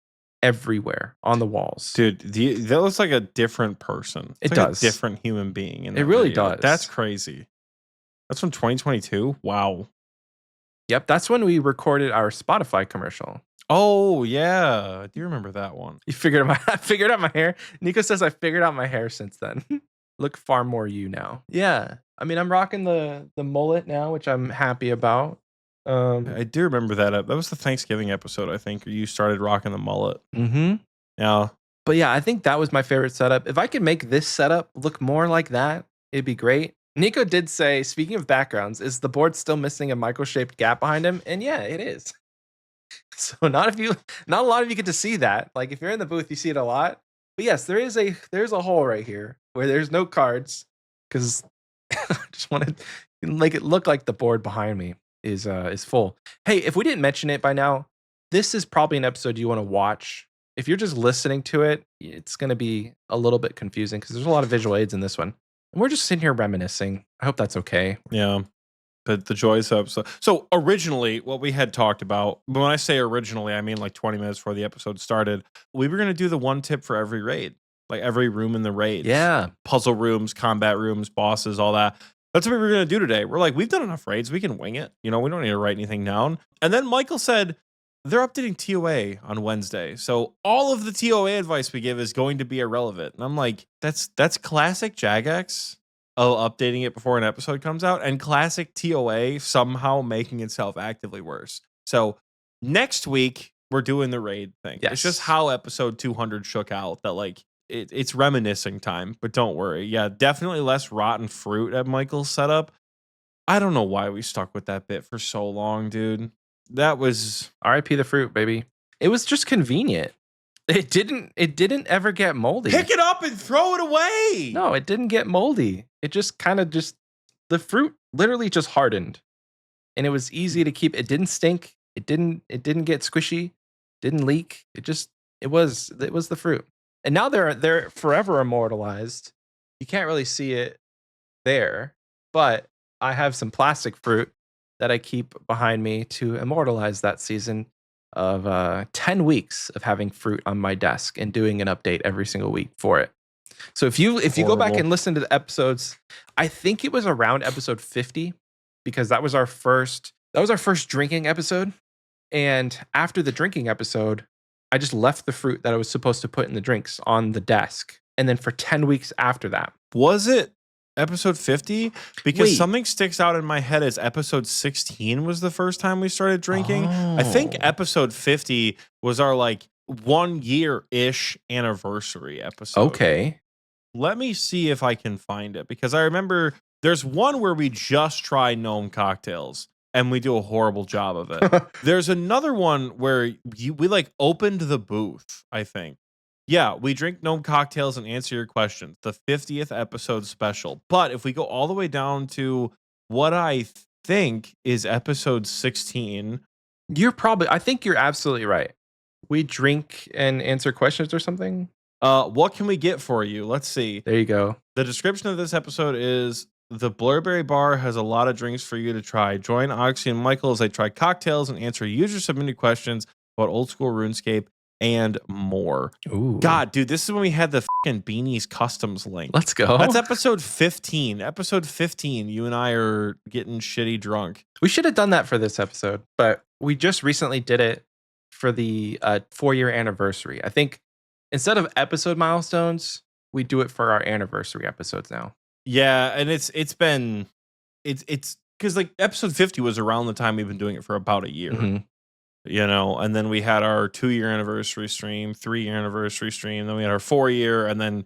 everywhere on the walls. dude, that looks like a different person. It It's like does. a different human being. In It that really video. does. That's crazy. That's from 2022. Wow. Yep, that's when we recorded our Spotify commercial. Oh yeah, I do remember that one. You figured out I figured out my hair. Nico says I figured out my hair since then. Look far more you now. Yeah. I mean, I'm rocking the mullet now, which I'm happy about. I do remember that. That was the Thanksgiving episode, I think, where you started rocking the mullet. Mm-hmm. Yeah. But yeah, I think that was my favorite setup. If I could make this setup look more like that, it'd be great. Nico did say, speaking of backgrounds, is the board still missing a Michael-shaped gap behind him? And yeah, it is. So not a lot of you get to see that. Like if you're in the booth, you see it a lot. But yes, there's a hole right here where there's no cards because I just want to make it look like the board behind me is full. Hey, if we didn't mention it by now, this is probably an episode you want to watch. If you're just listening to it, it's going to be a little bit confusing because there's a lot of visual aids in this one. And we're just sitting here reminiscing. I hope that's okay. Yeah. But the joys of so originally what we had talked about, but when I say originally, I mean like 20 minutes before the episode started, we were gonna do the one tip for every raid, like every room in the raid. Yeah. Puzzle rooms, combat rooms, bosses, all that. That's what we were gonna do today. We're like, we've done enough raids, we can wing it. You know, we don't need to write anything down. And then Michael said they're updating TOA on Wednesday. So all of the TOA advice we give is going to be irrelevant. And I'm like, that's classic Jagex. Oh, updating it before an episode comes out, and classic TOA somehow making itself actively worse. So next week we're doing the raid thing. Yes. It's just how episode 200 shook out that like it's reminiscing time, but don't worry. Yeah, definitely less rotten fruit at Michael's setup. I don't know why we stuck with that bit for so long, dude. That was RIP the fruit, baby. It was just convenient. It didn't ever get moldy. pick it up and throw it away. No, it didn't get moldy. It just kind of the fruit literally just hardened. And it was easy to keep. It didn't stink. It didn't get squishy. Didn't leak. It was the fruit. And now they're forever immortalized. You can't really see it there, but I have some plastic fruit that I keep behind me to immortalize that season of 10 weeks of having fruit on my desk and doing an update every single week for it. So if you go back Horrible. and listen to the episodes, I think it was around episode 50 because that was our first drinking episode. And after the drinking episode, I just left the fruit that I was supposed to put in the drinks on the desk. And then for 10 weeks after that. Was it episode 50? Because Wait. something sticks out in my head as episode 16 was the first time we started drinking. I think episode 50 was our like 1 year-ish anniversary episode. Okay. Let me see if I can find it, because I remember there's one where we just try gnome cocktails and we do a horrible job of it. There's another one where we like opened the booth, I think. Yeah, we drink gnome cocktails and answer your questions. The 50th episode special. But if we go all the way down to what I think is episode 16. I think you're absolutely right. We drink and answer questions or something. What can we get for you? Let's see. There you go. The description of this episode is: the Blurberry Bar has a lot of drinks for you to try. Join Oxie and Michael as they try cocktails and answer user-submitted questions about old school RuneScape and more. Ooh. God, dude, this is when we had the fucking Beanies Customs link. Let's go. That's episode 15. Episode 15, you and I are getting shitty drunk. We should have done that for this episode, but we just recently did it for the 4-year anniversary. I think instead of episode milestones, we do it for our anniversary episodes now. Yeah, and it's because like episode 50 was around the time we've been doing it for about a year. Mm-hmm. You know, and then we had our 2-year anniversary stream, 3-year anniversary stream, then we had our 4-year, and then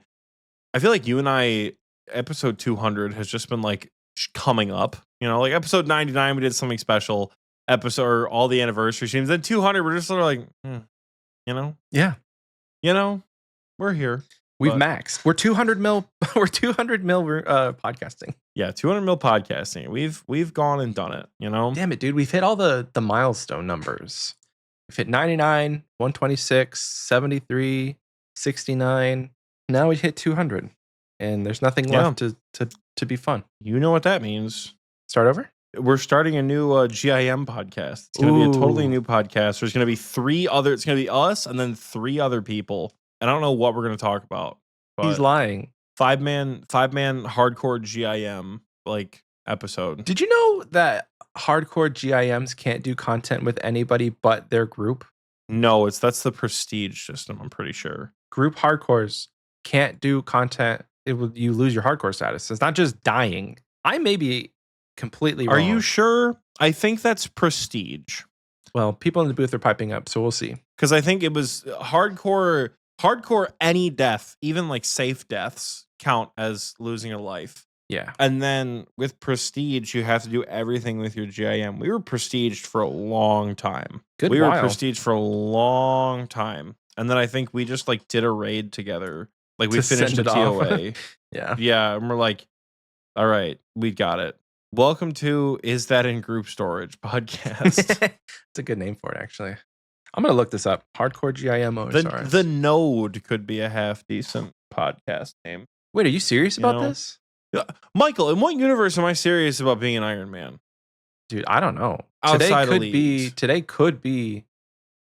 I feel like you and I, episode 200 has just been like coming up. You know, like episode 99, we did something special. Episode, all the anniversary streams. Then 200, we're just sort of like, you know, yeah, you know, we're here. We've maxed. We're 200 mil. We're 200 mil podcasting. Yeah, 200 mil podcasting. We've gone and done it. You know, damn it, dude. We've hit all the milestone numbers. We've hit 99, 126, 73, 69. Now we hit 200, and there's nothing left to be fun. You know what that means? Start over. We're starting a new GIM podcast. It's going to be a totally new podcast. There's going to be 3 other. It's going to be us and then 3 other people. And I don't know what we're going to talk about. He's lying. 5-man hardcore GIM like episode. Did you know that hardcore GIMs can't do content with anybody but their group? No, that's the prestige system, I'm pretty sure. Group hardcores can't do content. You lose your hardcore status. It's not just dying. I may be completely wrong. Are you sure? I think that's prestige. Well, people in the booth are piping up, so we'll see. Because I think it was hardcore, any death, even like safe deaths, count as losing a life. Yeah. And then with prestige, you have to do everything with your GIM. We were prestiged for a long time. We were prestiged for a long time. And then I think we just like did a raid together. Like we finished a TOA. Yeah. Yeah. And we're like, all right, we got it. Welcome to Is That in Group Storage podcast. It's a good name for it, actually. I'm going to look this up. Hardcore GIM Osrs. The Node could be a half decent podcast name. Wait, are you serious about this? Michael, in what universe am I serious about being an Iron Man? Dude, I don't know. Today could be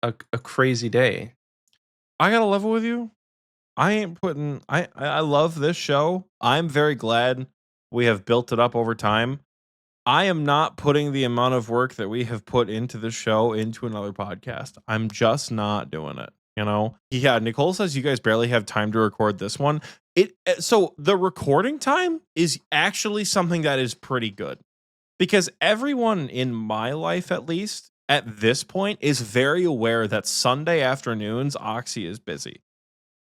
a crazy day. I got to level with you. I love this show. I'm very glad we have built it up over time. I am not putting the amount of work that we have put into the show into another podcast. I'm just not doing it. You know? Yeah, Nicole says you guys barely have time to record this one. So the recording time is actually something that is pretty good. Because everyone in my life, at least, at this point, is very aware that Sunday afternoons, Oxie is busy.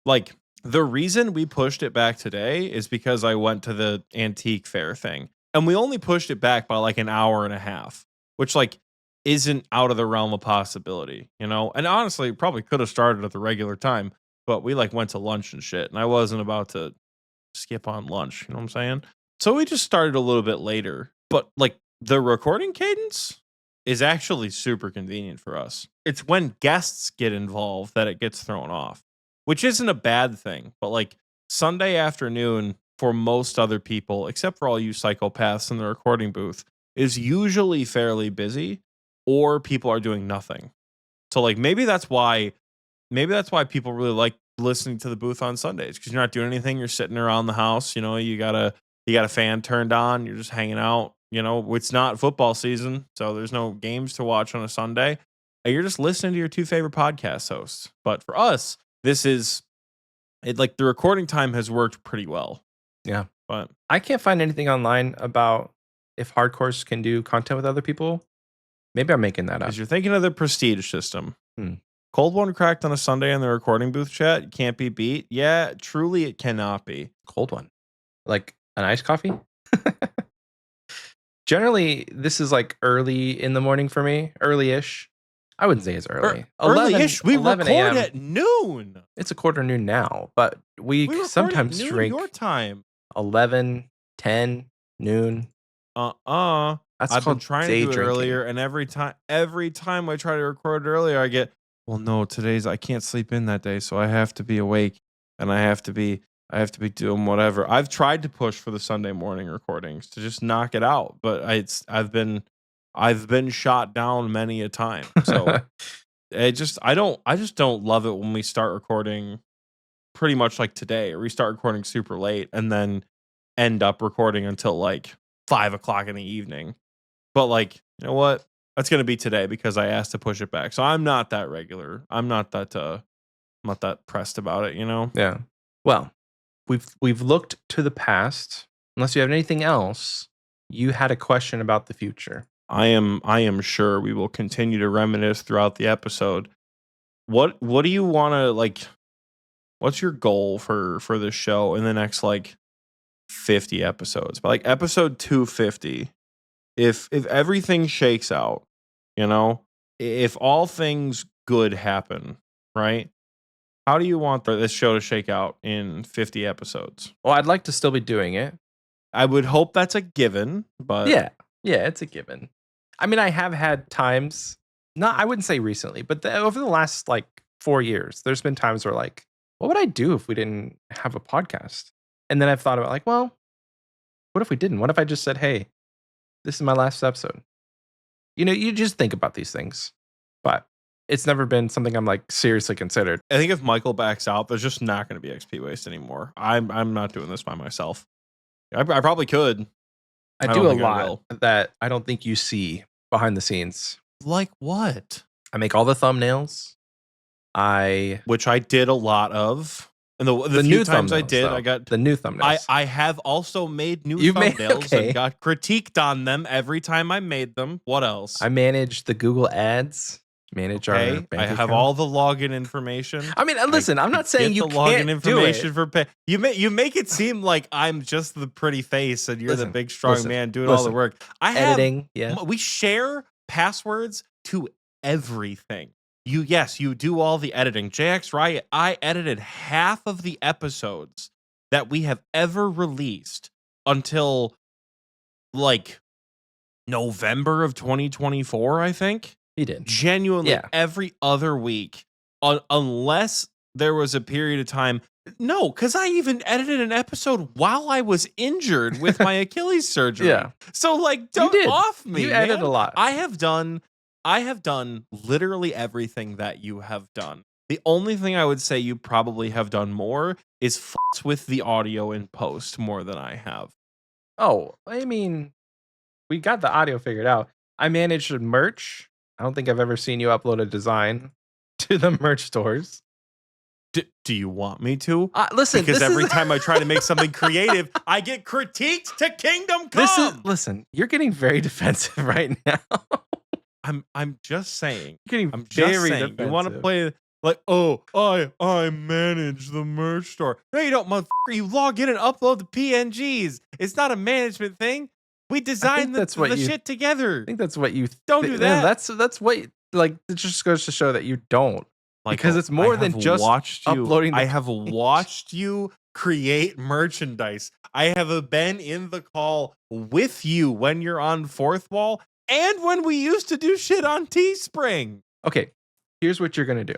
Like, the reason we pushed it back today is because I went to the antique fair thing. And we only pushed it back by like an hour and a half, which like isn't out of the realm of possibility, you know? And honestly, probably could have started at the regular time, but we like went to lunch and shit. And I wasn't about to skip on lunch, you know what I'm saying? So we just started a little bit later, but like the recording cadence is actually super convenient for us. It's when guests get involved that it gets thrown off, which isn't a bad thing, but like Sunday afternoon for most other people, except for all you psychopaths in the recording booth, is usually fairly busy, or people are doing nothing. So like maybe that's why people really like listening to the booth on Sundays, because you're not doing anything, you're sitting around the house, you know, you got a fan turned on, you're just hanging out, you know, it's not football season, so there's no games to watch on a Sunday. and you're just listening to your two favorite podcast hosts. But for us, this is it. Like the recording time has worked pretty well. Yeah. But I can't find anything online about if hardcores can do content with other people. Maybe I'm making that up. because you're thinking of the prestige system. Hmm. Cold one cracked on a Sunday in the recording booth chat. Can't be beat. Yeah, truly it cannot be. Cold one. Like an iced coffee? Generally, this is like early in the morning for me. Early-ish. I wouldn't say it's early. Early-ish. We 11 record a.m. at noon. It's a quarter noon now, but we record sometimes at noon drink your time. 11, 10, noon. That's That's I've been called trying day to do it drinking. earlier, and every time I try to record it earlier, I get, well, no, I can't sleep in that day, so I have to be awake, and I have to be doing whatever. I've tried to push for the Sunday morning recordings to just knock it out, but I've been shot down many a time. So I just don't love it when we start recording pretty much like today, or we start recording super late and then end up recording until like 5 o'clock in the evening. But like, you know what? That's gonna be today because I asked to push it back. So I'm not that regular. I'm not that pressed about it, you know? Yeah. Well, we've looked to the past. Unless you have anything else, you had a question about the future. I am sure we will continue to reminisce throughout the episode. What do you wanna like what's your goal for this show in the next like 50 episodes? But like episode 250, if everything shakes out, you know, if all things good happen, right? How do you want this show to shake out in 50 episodes? Well, I'd like to still be doing it. I would hope that's a given, but Yeah, it's a given. I mean, I have had times, I wouldn't say recently, but over the last like 4 years, there's been times where like, what would I do if we didn't have a podcast? And then I've thought about like, well, what if we didn't? What if I just said, hey, this is my last episode? You know, you just think about these things, but it's never been something I'm like seriously considered. I think if Michael backs out, there's just not going to be Xpwaste anymore. I'm not doing this by myself. I probably could. I don't do a think I lot will. that I don't think you see behind the scenes. Like what? I make all the thumbnails. Which I did a lot of. And the few new times I thumbnails, did, though. I got the new thumbnails. I have also made new You've made- thumbnails okay. and got critiqued on them every time I made them. What else? I manage the Google Ads. Manage our Okay, bank I have account. all the login information. I mean, listen, I'm not saying Get you the can't login information do it. for pay. You make it seem like I'm just the pretty face and you're the Listen, big strong listen, man doing all the listen. work. I have Editing, yeah. we share passwords to everything. You do all the editing. JX Riot, I edited half of the episodes that we have ever released until like November of 2024, I think. He did. Genuinely Yeah. every other week, unless there was a period of time. No, because I even edited an episode while I was injured with my Achilles surgery. Yeah. So like, You don't did. off me. You edited man. a lot. I have done literally everything that you have done. The only thing I would say you probably have done more is fuss with the audio in post more than I have. Oh, I mean, we got the audio figured out. I managed merch. I don't think I've ever seen you upload a design to the merch stores. Do you want me to? Listen, because every time I try to make something creative, I get critiqued to Kingdom Come. Listen, you're getting very defensive right now. I'm just saying. You're getting I'm just very saying. defensive. You want to play like, oh, I manage the merch store. No, you don't, motherfucker. You log in and upload the PNGs. It's not a management thing. We designed the shit together. I think that's what you don't do that. That's what like it just goes to show that you don't. Because it's more than just uploading. I have watched you create merchandise. I have been in the call with you when you're on Fourth Wall and when we used to do shit on Teespring. Okay, here's what you're gonna do,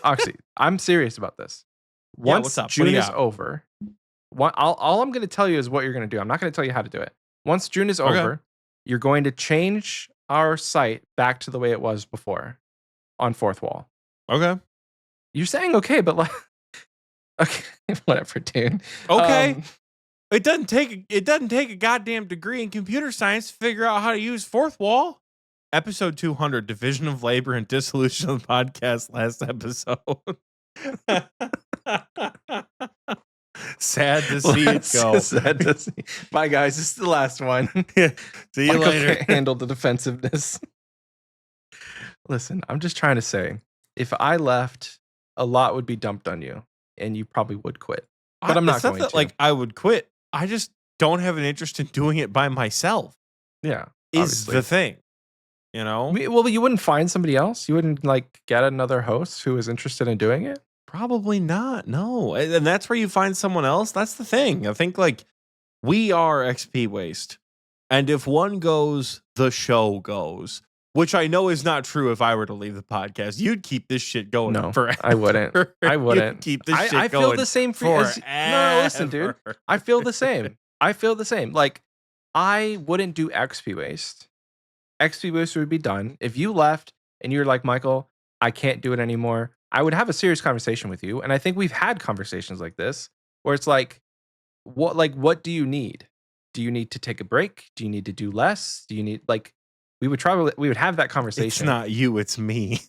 Oxie. I'm serious about this. Once June is over, all I'm gonna tell you is what you're gonna do. I'm not gonna tell you how to do it. Once June is over, you're going to change our site back to the way it was before on Fourth Wall. Okay. You're saying okay, but like, okay, whatever, dude. Okay. It doesn't take a goddamn degree in computer science to figure out how to use Fourth Wall. episode 200, Division of Labor and Dissolution of the Podcast last episode. Sad to see it go. Sad to see. Bye, guys. This is the last one. See you Michael later. Can't handle the defensiveness. Listen, I'm just trying to say, if I left, a lot would be dumped on you, and you probably would quit. But I'm not going to. Like I would quit. I just don't have an interest in doing it by myself. Yeah, is obviously. the thing. You know? Well, you wouldn't find somebody else? You wouldn't like get another host who is interested in doing it? Probably not. No. And that's where you find someone else. That's the thing. I think like we are Xpwaste. And if one goes, the show goes. Which I know is not true if I were to leave the podcast. You'd keep this shit going forever. I wouldn't. I wouldn't. You'd keep this shit going. I feel the same for you. No, listen, dude. I feel the same. Like, I wouldn't do Xpwaste. Xpwaste would be done. If you left and you're like, Michael, I can't do it anymore, I would have a serious conversation with you. And I think we've had conversations like this where it's like, what do you need? Do you need to take a break? Do you need to do less? Do you need we would have that conversation. It's not you, it's me.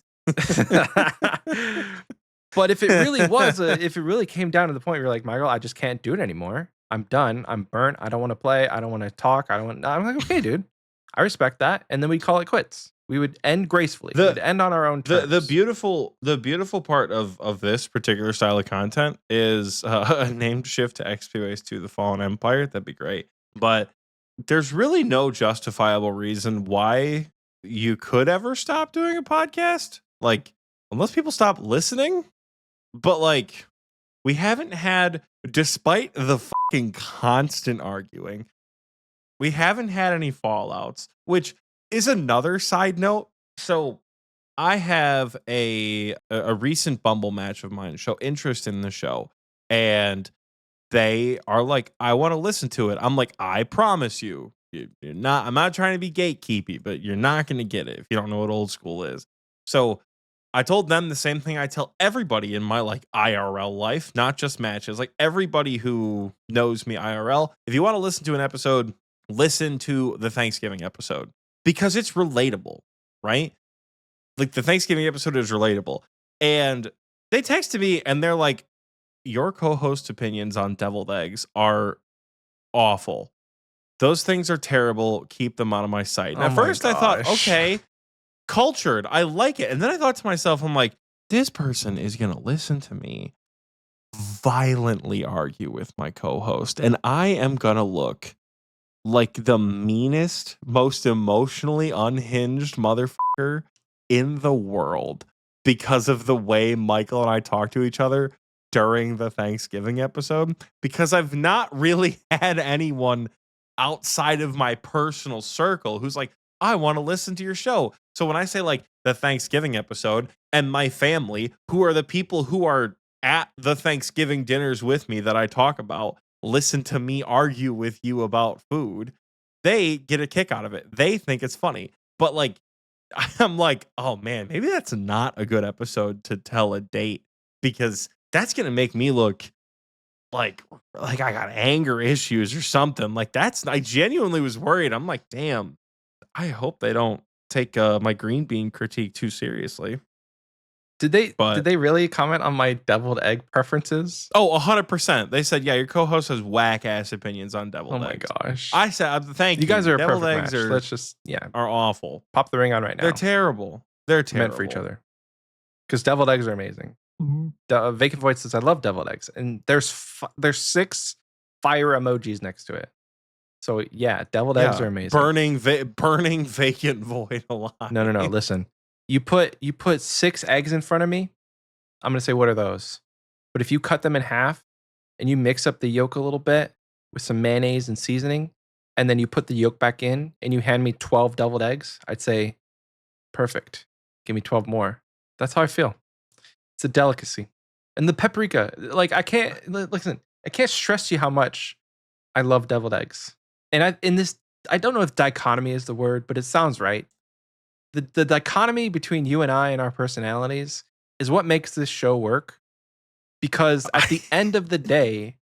But if it really was, if it really came down to the point where you're like, Michael, I just can't do it anymore. I'm done. I'm burnt. I don't want to play. I don't want to talk. I'm like, okay, dude, I respect that. And then we call it quits. We would end gracefully. We'd end on our own terms. The beautiful part of this particular style of content is a named shift to Xpwaste to the Fallen Empire. That'd be great. But there's really no justifiable reason why you could ever stop doing a podcast. Like, unless people stop listening. But like, we haven't had, despite the fucking constant arguing, we haven't had any fallouts, which is another side note. So I have a recent Bumble match of mine show interest in the show, and they are like, I want to listen to it. I'm like, I promise you, I'm not trying to be gatekeepy, but you're not going to get it if you don't know what old school is. So I told them the same thing I tell everybody in my like IRL life, not just matches, like everybody who knows me IRL. If you want to listen to an episode, listen to the Thanksgiving episode because it's relatable, right? Like the Thanksgiving episode is relatable. And they texted me and they're like, your co-host opinions on deviled eggs are awful. Those things are terrible. Keep them out of my sight. And at first I thought, okay, cultured. I like it. And then I thought to myself, I'm like, this person is going to listen to me violently argue with my co-host. And I am going to look like the meanest, most emotionally unhinged motherfucker in the world because of the way Michael and I talk to each other during the Thanksgiving episode, because I've not really had anyone outside of my personal circle who's like, I want to listen to your show. So when I say like the Thanksgiving episode and my family, who are the people who are at the Thanksgiving dinners with me that I talk about, listen to me argue with you about food, they get a kick out of it. They think it's funny. But like, I'm like, oh man, maybe that's not a good episode to tell a date, because that's going to make me look like I got anger issues or something. Like I genuinely was worried. I'm like, damn, I hope they don't take my green bean critique too seriously. Did they really comment on my deviled egg preferences? Oh, 100%. They said, yeah, your co-host has whack ass opinions on deviled eggs. Oh my gosh. I said, thank you. You guys are a deviled perfect eggs match. Let's just, are awful. Pop the ring on right now. They're terrible. They're terrible. Meant for each other. Because deviled eggs are amazing. Vacant Void says, I love deviled eggs. And there's 6 fire emojis next to it. So yeah, deviled eggs are amazing. Burning Vacant Void alive. No. Listen, you put 6 eggs in front of me. I'm going to say, what are those? But if you cut them in half and you mix up the yolk a little bit with some mayonnaise and seasoning, and then you put the yolk back in and you hand me 12 deviled eggs, I'd say, perfect. Give me 12 more. That's how I feel. It's a delicacy. And the paprika, like I can't stress you how much I love deviled eggs. And I don't know if dichotomy is the word, but it sounds right. The dichotomy between you and I and our personalities is what makes this show work. Because at the end of the day,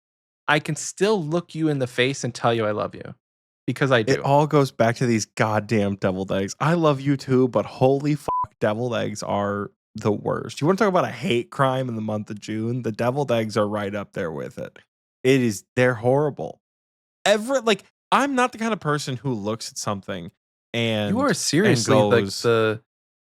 I can still look you in the face and tell you I love you. because I It do. all goes back to these goddamn deviled eggs. I love you too, but holy fuck, deviled eggs are the worst. You want to talk about a hate crime in the month of June? The deviled eggs are right up there with it. They're horrible. Like, I'm not the kind of person who looks at something You are and seriously goes,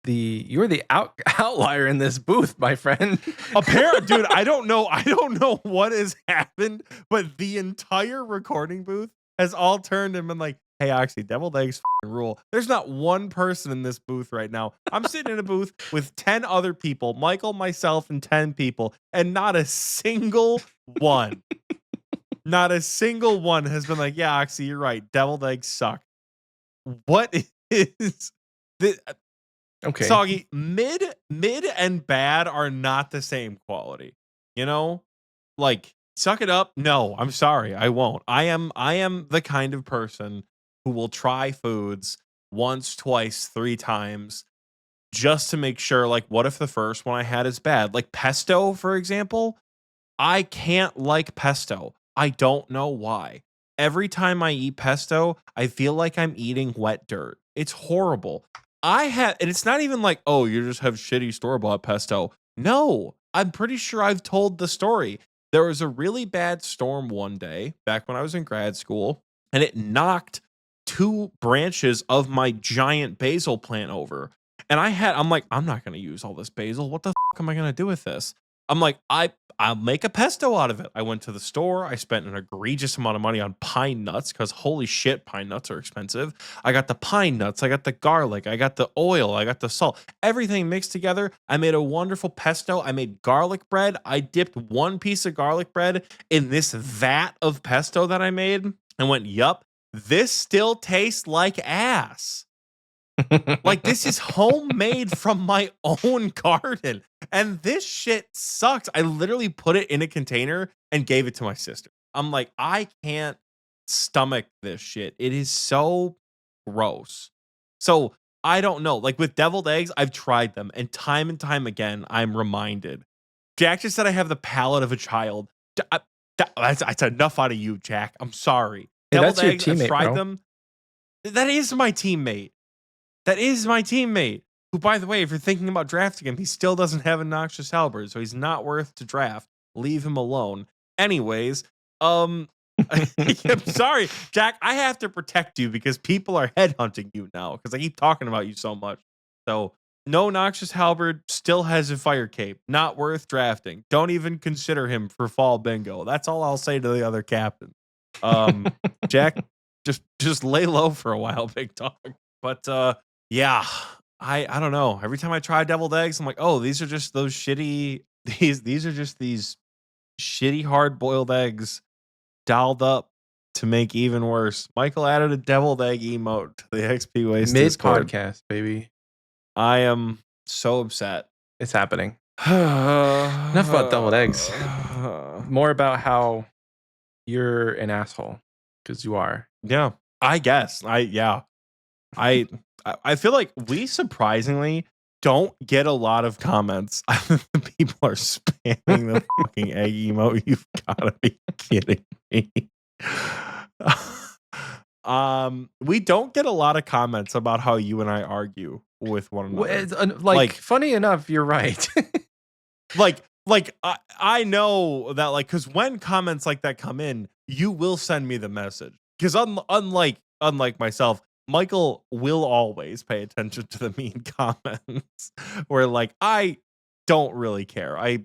you're the outlier in this booth, my friend. apparently, dude, I don't know what has happened, but the entire recording booth has all turned and been like, hey, Oxie, deviled eggs rule. There's not one person in this booth right now. I'm sitting in a booth with 10 other people, Michael, myself, and 10 people, and not a single one has been like, yeah, Oxie, you're right. Deviled eggs suck. What is the Okay. Soggy, mid and bad are not the same quality. You know? Like, suck it up. No, I'm sorry. I won't. I am the kind of person who will try foods once, twice, 3 times just to make sure, like, what if the first one I had is bad? Like pesto, for example. I can't like pesto. I don't know why. Every time I eat pesto, I feel like I'm eating wet dirt. It's horrible. And it's not even like, oh, you just have shitty store-bought pesto. No, I'm pretty sure I've told the story. There was a really bad storm one day back when I was in grad school, and it knocked 2 branches of my giant basil plant over. And I'm like, I'm not going to use all this basil. What the fuck am I going to do with this? I'm like, I'll make a pesto out of it. I went to the store. I spent an egregious amount of money on pine nuts because holy shit, pine nuts are expensive. I got the pine nuts. I got the garlic. I got the oil. I got the salt. Everything mixed together. I made a wonderful pesto. I made garlic bread. I dipped 1 piece of garlic bread in this vat of pesto that I made and went, yup, this still tastes like ass. Like, this is homemade from my own garden. And this shit sucks. I literally put it in a container and gave it to my sister. I'm like, I can't stomach this shit. It is so gross. So I don't know. Like with deviled eggs, I've tried them, and time again, I'm reminded. Jack just said I have the palate of a child. That's enough out of you, Jack. I'm sorry. Hey, Deviled that's your eggs, I've teammate, tried bro. them. That is my teammate. That is my teammate. Who, by the way, if you're thinking about drafting him, he still doesn't have a noxious halberd, so he's not worth to draft. Leave him alone. Anyways, I'm sorry, Jack. I have to protect you because people are headhunting you now because I keep talking about you so much. So no noxious halberd, still has a fire cape. Not worth drafting. Don't even consider him for fall bingo. That's all I'll say to the other captain. Jack, just lay low for a while, big dog. But yeah, I don't know. Every time I try deviled eggs, I'm like, oh, these are just those shitty these are just these shitty hard boiled eggs dialed up to make even worse. Michael added a deviled egg emote to the Xpwaste Mid Discord. podcast, baby. I am so upset. It's happening. Enough about deviled eggs. More about how you're an asshole, because you are. Yeah, I guess. I feel like we surprisingly don't get a lot of comments. People are spamming the fucking egg emote. You've got to be kidding me. We don't get a lot of comments about how you and I argue with one another. Like, funny enough, you're right. I know that, like, because when comments like that come in, you will send me the message. Because unlike myself, Michael will always pay attention to the mean comments. Where like I don't really care. I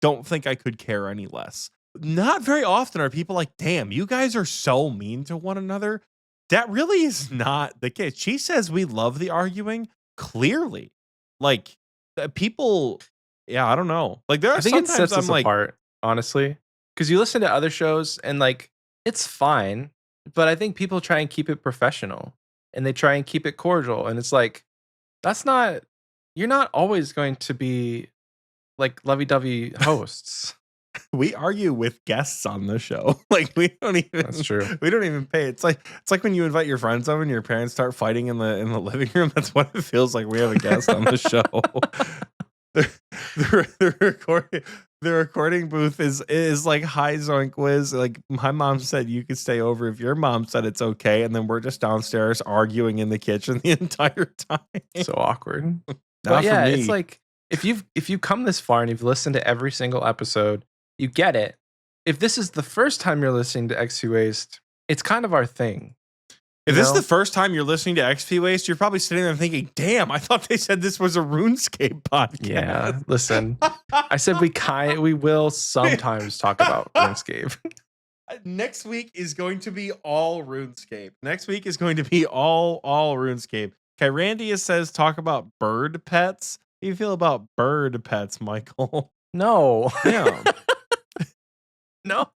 don't think I could care any less. Not very often are people like, damn, you guys are so mean to one another. That really is not the case. She says we love the arguing. Clearly, like people. Yeah, I don't know. Like there are I think it sometimes sets I'm us like, apart, honestly, because you listen to other shows and like it's fine, but I think people try and keep it professional and they try and keep it cordial, and it's like that's not. You're not always going to be like lovey-dovey hosts. we argue with guests on the show. Like we don't even. That's true. We don't even pay. It's like when you invite your friends over and your parents start fighting in the living room. That's what it feels like. We have a guest on the show. They're recording. The recording booth is like hi Zoink Wiz. Like my mom said you could stay over if your mom said it's okay, and then we're just downstairs arguing in the kitchen the entire time. So awkward. Not But yeah, for me. it's like if you've come this far and you've listened to every single episode, you get it. If this is the first time you're listening to Xpwaste, it's kind of our thing. If this is the first time you're listening to Xpwaste, you're probably sitting there thinking, damn, I thought they said this was a RuneScape podcast. Yeah, listen. I said we will sometimes talk about RuneScape. Next week is going to be all RuneScape. Next week is going to be all RuneScape. Okay, Randy says talk about bird pets. How do you feel about bird pets, Michael? No. Yeah. No.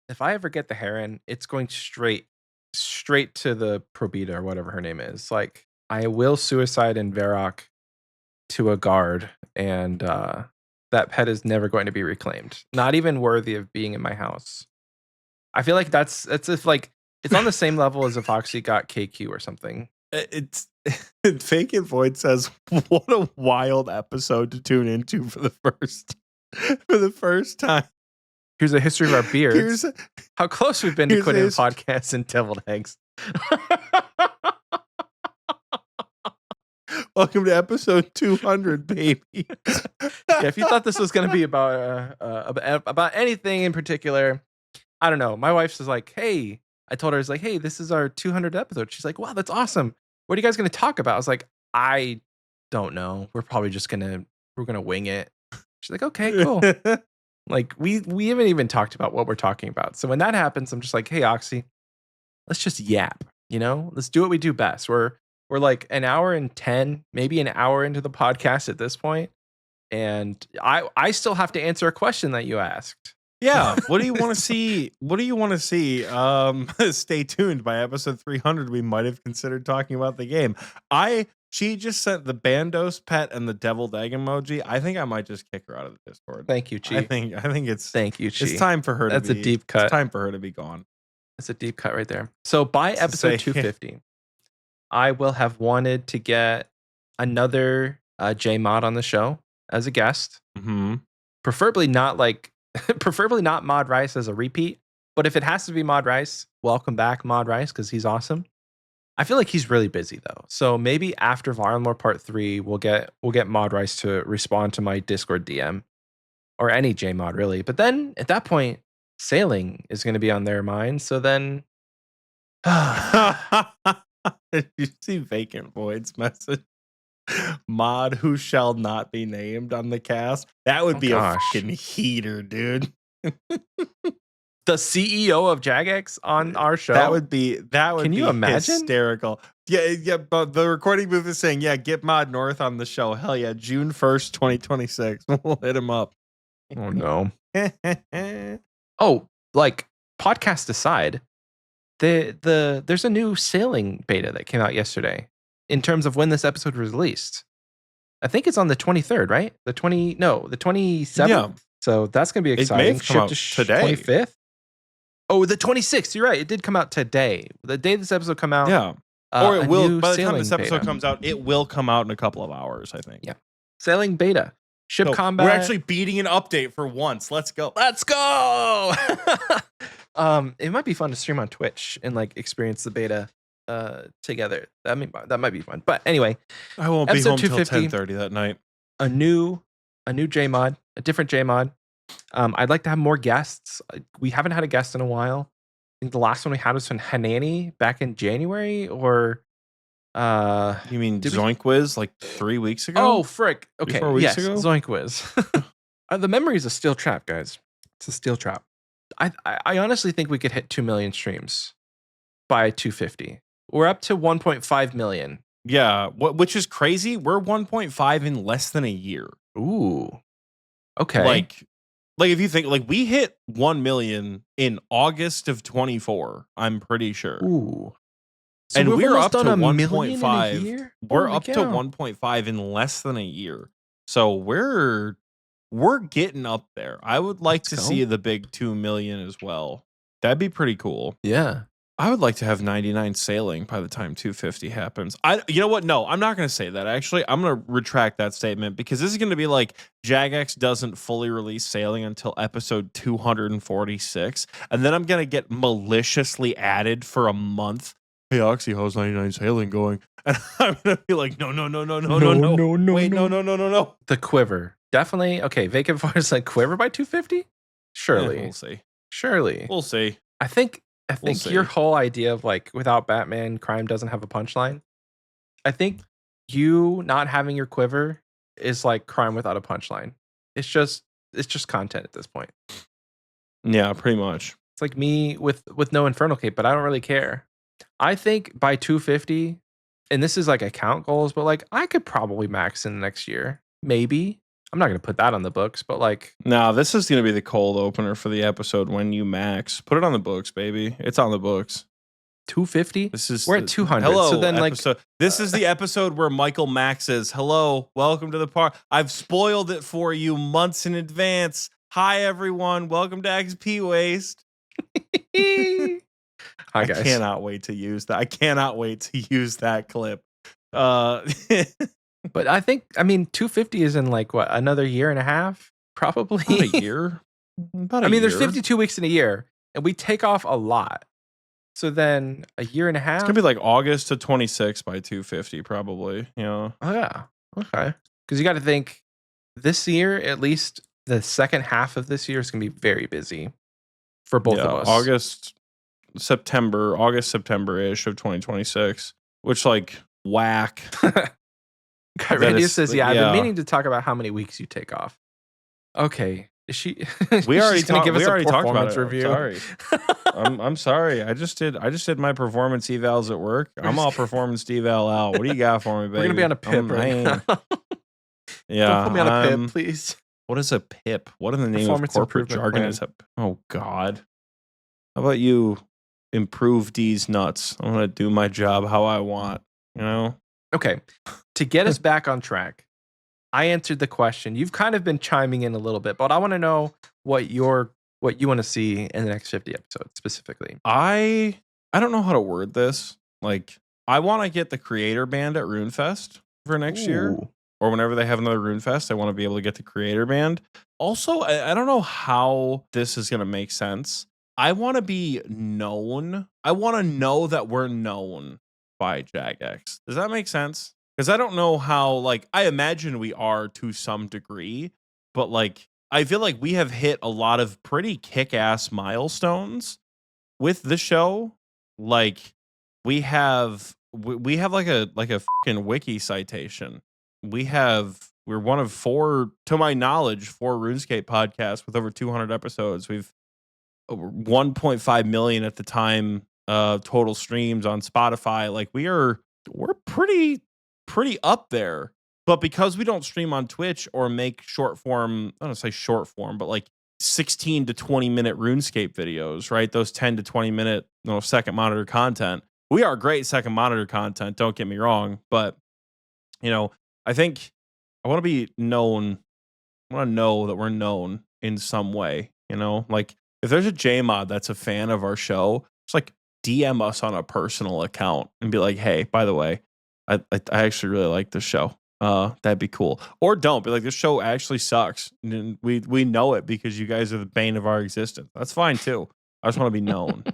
If I ever get the heron, it's going straight to the Probita or whatever her name is. Like, I will suicide in Varrock to a guard, and that pet is never going to be reclaimed. Not even worthy of being in my house. I feel like that's if like it's on the same level as if Oxie got KQ or something. It's Fake and Void says, what a wild episode to tune into for the first time. Here's a history of our beards. How close we've been to quitting the podcast and deviled eggs. Welcome to episode 200, baby. Yeah, if you thought this was going to be about anything in particular, I don't know. My wife's just like, hey, I told her, it's like, hey, this is our 200th episode. She's like, wow, that's awesome. What are you guys going to talk about? I was like, I don't know. We're probably just we're going to wing it. She's like, okay, cool. Like we haven't even talked about what we're talking about. So when that happens, I'm just like, hey, Oxie, let's just yap, let's do what we do best. We're like an hour and 10, maybe an hour into the podcast at this point. And I still have to answer a question that you asked. Yeah. What do you want to see? Stay tuned. By episode 300, we might have considered talking about the game. She just sent the Bandos pet and the deviled egg emoji. I think I might just kick her out of the Discord. Thank you, Chi. I think it's thank you, Chi. It's time for her That's a deep cut. It's time for her to be gone. That's a deep cut right there. So by episode 250, I will have wanted to get another JMod on the show as a guest. Mm-hmm. Preferably not Mod Rice as a repeat. But if it has to be Mod Rice, welcome back, Mod Rice, because he's awesome. I feel like he's really busy though. So maybe after Varlamore Part 3, we'll get Mod Rice to respond to my Discord DM. Or any JMod really. But then at that point, sailing is going to be on their mind. So then Did you see Vacant Void's message? Mod who shall not be named on the cast. That would be a fucking heater, dude. The CEO of Jagex on our show. That would be Can you imagine? Hysterical. Yeah, but the recording booth is saying, yeah, get Mod North on the show. Hell yeah, June 1st, 2026. We'll hit him up. Oh no. Oh, like podcast aside, there's a new sailing beta that came out yesterday in terms of when this episode was released. I think it's on the 23rd, right? The 27th. Yeah. So that's going to be exciting. It may have come out today. 25th. Oh, the 26th. You're right. It did come out today. The day this episode come out. Yeah. Or it will, by the time this episode beta comes out, it will come out in a couple of hours, I think. Yeah. Sailing beta. Ship combat. We're actually beating an update for once. Let's go. Let's go. It might be fun to stream on Twitch and like experience the beta together. That might be fun. But anyway, I won't be home till 10:30 that night. A new JMod, a different JMod. I'd like to have more guests. We haven't had a guest in a while. I think the last one we had was from Hanani back in January, or you mean Zoinkwiz like 3 weeks ago? Oh, frick. Okay. 4 weeks ago? Zoinkwiz. The memory is a steel trap, guys. It's a steel trap. I honestly think we could hit 2 million streams by 250. We're up to 1.5 million. Yeah, which is crazy. We're 1.5 in less than a year. Ooh. Okay. Like if you think, like, we hit 1 million in August of 24, I'm pretty sure. Ooh. So and we're up to 1.5. We're up to 1.5 in less than a year. So we're getting up there. I would like to see the big 2 million as well. That'd be pretty cool. Yeah. I would like to have 99 sailing by the time 250 happens. You know what? No, I'm not going to say that. Actually, I'm going to retract that statement because this is going to be like Jagex doesn't fully release sailing until episode 246. And then I'm going to get maliciously added for a month. Hey, Oxie, how's 99 sailing going? And I'm going to be like, no. Wait, no. The quiver. Definitely. Okay, Vacant Forest like quiver by 250? Surely. We'll see. Surely. We'll see. I think We'll your see. whole idea of like without Batman, crime doesn't have a punchline. I think you not having your quiver is like crime without a punchline. It's just content at this point. Yeah, pretty much. It's like me with no Infernal Cape, but I don't really care. I think by 250, and this is like account goals, but like I could probably max in the next year. Maybe. I'm not going to put that on the books, but like... No, this is going to be the cold opener for the episode when you max. Put it on the books, baby. It's on the books. 250? We're at 200. Hello, so then episode. This is the episode where Michael maxes. Hello, welcome to the park. I've spoiled it for you months in advance. Hi, everyone. Welcome to Xpwaste. Hi, guys. I cannot wait to use that. I cannot wait to use that clip. But I think, 250 is in like what, another year and a half? Probably. About a year. There's 52 weeks in a year, and we take off a lot. So then a year and a half. It's gonna be like August to 26 by 250, probably. Oh yeah. Okay. Because you got to think, this year, at least the second half of this year is gonna be very busy for both of us. August, September-ish of 2026, which like whack. Randy says, "Yeah, I've been meaning to talk about how many weeks you take off." Okay, is she? We already talked about it. Review. Sorry, I'm sorry. I just did my performance evals at work. I'm all performance eval out. What do you got for me, baby? We're gonna be on a pip right now. Yeah, don't put me on a pip, please. What is a pip? What in the name of corporate jargon is a? Oh God, how about you improve these nuts? I'm gonna do my job how I want. You know. Okay, to get us back on track, I answered the question. You've kind of been chiming in a little bit, but I want to know what you want to see in the next 50 episodes specifically. I don't know how to word this. Like, I want to get the creator band at RuneFest for next year, or whenever they have another RuneFest. I want to be able to get the creator band. Also, I don't know how this is going to make sense. I want to be known. I want to know that we're known by Jagex. Does that make sense? Because I don't know how, like, I imagine we are to some degree, but like, I feel like we have hit a lot of pretty kick-ass milestones with the show. Like, we have like a fucking wiki citation. We're one of 4, to my knowledge, 4 RuneScape podcasts with over 200 episodes. We've over 1.5 million at the time total streams on Spotify. Like, we're pretty up there. But because we don't stream on Twitch or make short form, I don't say short form, but like 16 to 20 minute RuneScape videos, right? Those 10 to 20 minute second monitor content. We are great second monitor content, don't get me wrong, but I think I want to be known. I want to know that we're known in some way, like if there's a JMod that's a fan of our show, it's like DM us on a personal account and be like, hey, by the way, I actually really like this show. That'd be cool. Or don't be like, this show actually sucks. And we know it because you guys are the bane of our existence. That's fine too. I just want to be known,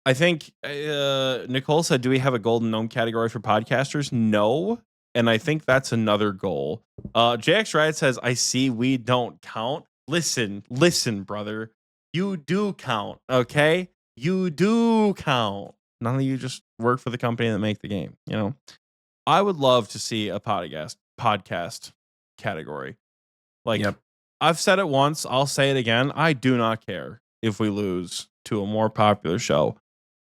I think Nicole said, do we have a golden gnome category for podcasters? No. And I think that's another goal. JX Riot says, I see we don't count. Listen, brother. You do count, okay? You do count. None of you just work for the company that make the game, I would love to see a podcast category. Like, yep. I've said it once, I'll say it again. I do not care if we lose to a more popular show.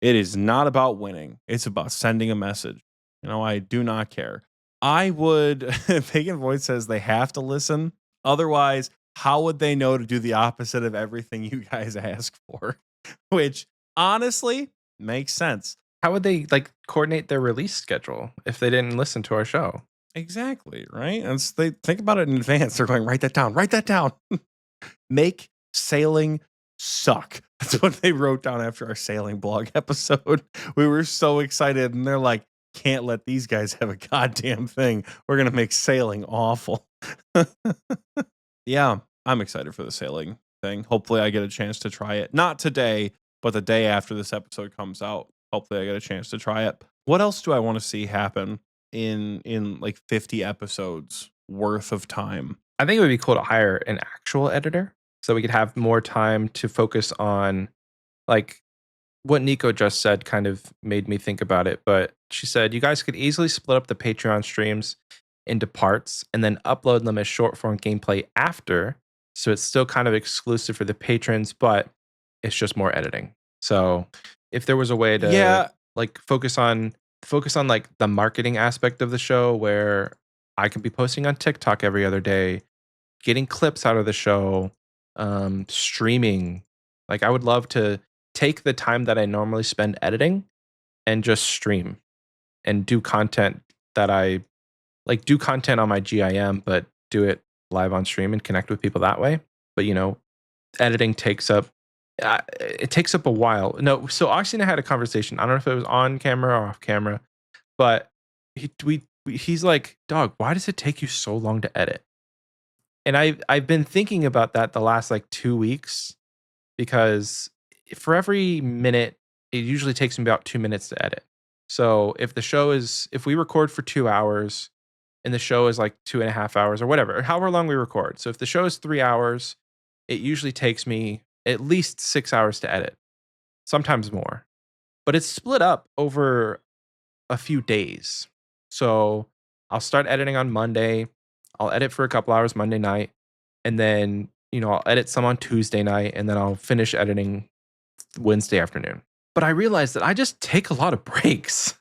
It is not about winning. It's about sending a message. I do not care. I would, Pagan Void says they have to listen. Otherwise, how would they know to do the opposite of everything you guys ask for? Which, honestly, makes sense. How would they coordinate their release schedule if they didn't listen to our show? Exactly, right? And they think about it in advance. They're going, write that down. Make sailing suck. That's what they wrote down after our sailing blog episode. We were so excited, and they're like, can't let these guys have a goddamn thing. We're gonna make sailing awful. Yeah, I'm excited for the sailing thing. Hopefully I get a chance to try it. Not today, but the day after this episode comes out. Hopefully I get a chance to try it. What else do I want to see happen in like 50 episodes worth of time? I think it would be cool to hire an actual editor so we could have more time to focus on, like, what Nico just said kind of made me think about it. But she said you guys could easily split up the Patreon streams into parts and then upload them as short form gameplay after. So it's still kind of exclusive for the patrons, but it's just more editing. So if there was a way to Yeah, like focus on like the marketing aspect of the show where I can be posting on TikTok every other day, getting clips out of the show, streaming. Like I would love to take the time that I normally spend editing and just stream and do content that I like, do content on my GIM, but do it live on stream and connect with people that way. But editing takes up it takes up a while. No, so Oxie and I had a conversation. I don't know if it was on camera or off camera, but he's like, "Dog, why does it take you so long to edit?" And I've been thinking about that the last like 2 weeks because for every minute, it usually takes me about 2 minutes to edit. So if we record for 2 hours and the show is like 2.5 hours or whatever, or however long we record. So if the show is 3 hours, it usually takes me at least 6 hours to edit, sometimes more. But it's split up over a few days. So I'll start editing on Monday. I'll edit for a couple hours Monday night. And then, I'll edit some on Tuesday night. And then I'll finish editing Wednesday afternoon. But I realized that I just take a lot of breaks.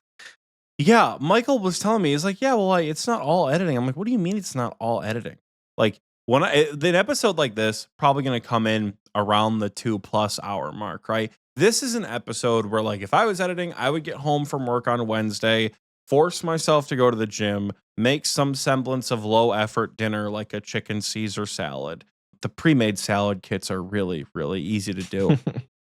Yeah, Michael was telling me, he's like, yeah, well, like, it's not all editing. I'm like, what do you mean it's not all editing? Like, when an episode like this probably going to come in around the 2+ hour mark, right? This is an episode where, like, if I was editing, I would get home from work on Wednesday, force myself to go to the gym, make some semblance of low effort dinner like a chicken Caesar salad. The pre-made salad kits are really, really easy to do.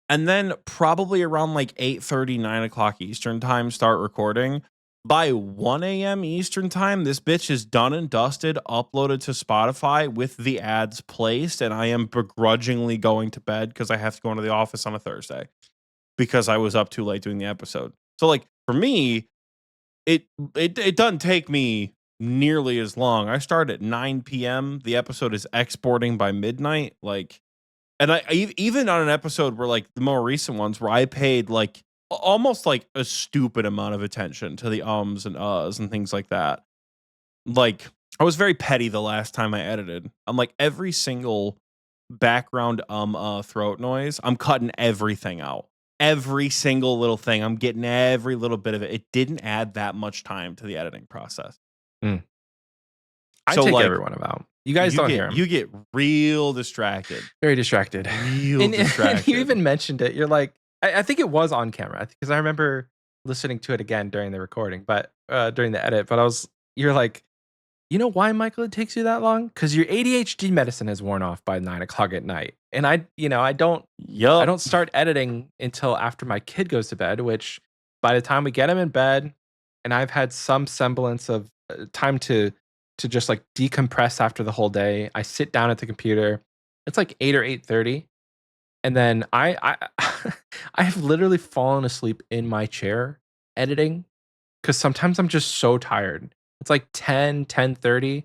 And then probably around like 8:30, 9 o'clock Eastern time, start recording. By 1 a.m. Eastern time, this bitch is done and dusted, uploaded to Spotify with the ads placed, and I am begrudgingly going to bed because I have to go into the office on a Thursday because I was up too late doing the episode. So, like, for me, it doesn't take me nearly as long. I start at 9 p.m. The episode is exporting by midnight. Like, and even on an episode where, like, the more recent ones where I paid like almost like a stupid amount of attention to the ums and uhs and things like that. Like, I was very petty the last time I edited. I'm like, every single background throat noise, I'm cutting everything out. Every single little thing. I'm getting every little bit of it. It didn't add that much time to the editing process. Mm. I So, take like, everyone about. You guys don't hear him. You get real distracted. Very distracted. Real distracted. And you even mentioned it. You're like, I think it was on camera because I remember listening to it again during the recording, but during the edit. But you're like, you know why, Michael, it takes you that long? Because your ADHD medicine has worn off by 9 o'clock at night, and I don't start editing until after my kid goes to bed. Which by the time we get him in bed, and I've had some semblance of time to just like decompress after the whole day, I sit down at the computer. It's like 8 or 8:30. And then I have literally fallen asleep in my chair editing because sometimes I'm just so tired. It's like 10:30,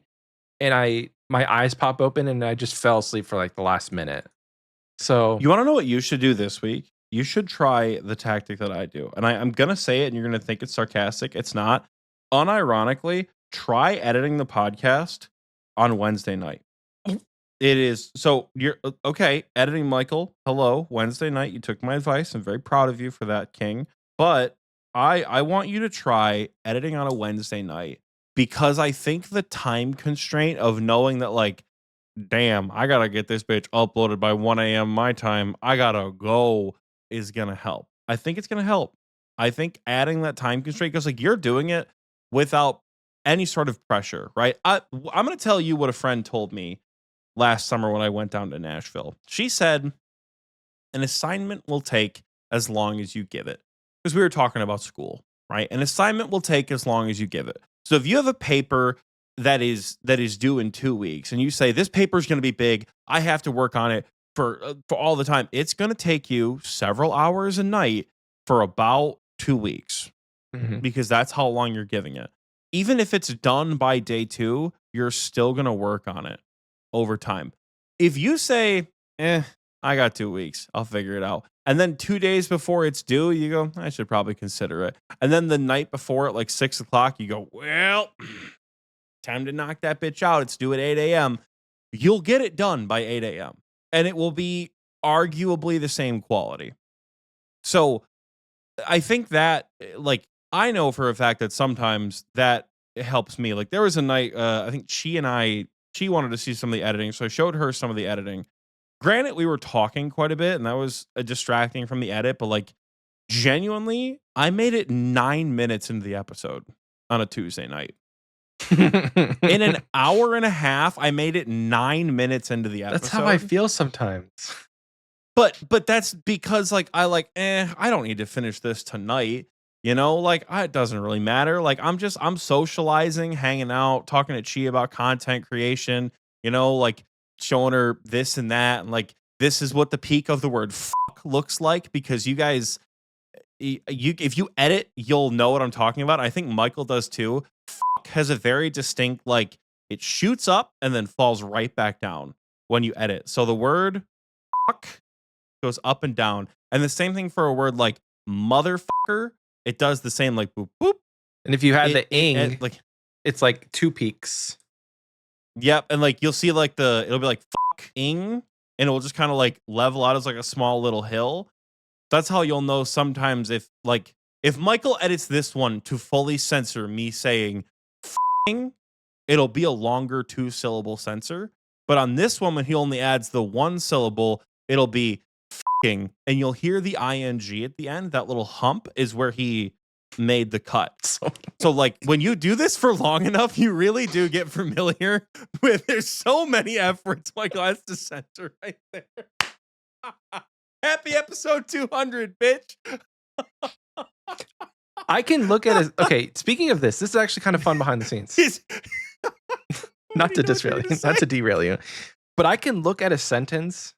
and my eyes pop open and I just fell asleep for like the last minute. So you want to know what you should do this week? You should try the tactic that I do. And I'm going to say it and you're going to think it's sarcastic. It's not. Unironically, try editing the podcast on Wednesday night. It is so you're okay. Editing Michael, hello. Wednesday night, you took my advice. I'm very proud of you for that, King. But I want you to try editing on a Wednesday night because I think the time constraint of knowing that, like, damn, I gotta get this bitch uploaded by 1 a.m. my time. I gotta go is gonna help. I think it's gonna help. I think adding that time constraint because, like, you're doing it without any sort of pressure, right? I'm gonna tell you what a friend told me last summer when I went down to Nashville. She said, an assignment will take as long as you give it. Because we were talking about school, right? An assignment will take as long as you give it. So if you have a paper that is due in 2 weeks and you say this paper is going to be big, I have to work on it for all the time, it's going to take you several hours a night for about 2 weeks because that's how long you're giving it. Even if it's done by day 2, you're still going to work on it over time. If you say, I got 2 weeks, I'll figure it out. And then 2 days before it's due, you go, I should probably consider it. And then the night before at like 6 o'clock, you go, well, time to knock that bitch out. It's due at 8 a.m. You'll get it done by 8 a.m. And it will be arguably the same quality. So I think that, like, I know for a fact that sometimes that helps me. Like, there was a night, I think she wanted to see some of the editing. So I showed her some of the editing. Granted, we were talking quite a bit and that was distracting from the edit, but like genuinely, I made it 9 minutes into the episode on a Tuesday night. In an hour and a half, I made it 9 minutes into the episode. That's how I feel sometimes. But that's because like I don't need to finish this tonight. You know, like it doesn't really matter. Like I'm socializing, hanging out, talking to Chi about content creation, you know, like showing her this and that. And like, this is what the peak of the word fuck looks like, because you guys, if you edit, you'll know what I'm talking about. I think Michael does too. Fuck has a very distinct, like, it shoots up and then falls right back down when you edit. So the word fuck goes up and down. And the same thing for a word like motherfucker. It does the same, like boop, boop. And if you had the ing, like, it's like 2 peaks. Yep. And like, you'll see like it'll be like fuck ing, and it will just kind of like level out as like a small little hill. That's how you'll know sometimes if Michael edits this one to fully censor me saying f***ing, it'll be a longer 2-syllable censor. But on this one, when he only adds the 1 syllable, it'll be f***ing, and you'll hear the ing at the end. That little hump is where he made the cut. So like, when you do this for long enough, you really do get familiar with, there's so many F words Michael has to censor right there. Happy episode 200, bitch. I can look at it. Okay, speaking of this is actually kind of fun behind the scenes. Not to derail you, but I can look at a sentence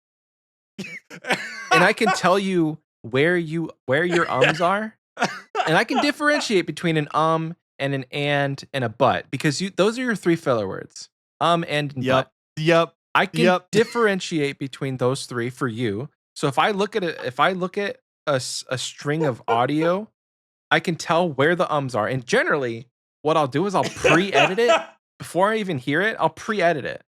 and I can tell you where your ums are, and I can differentiate between an and an and a but, because those are your 3 filler words. And but. Yep. I can differentiate between those 3 for you. So if I look at a string of audio, I can tell where the ums are. And generally, what I'll do is I'll pre-edit it before I even hear it. I'll pre-edit it.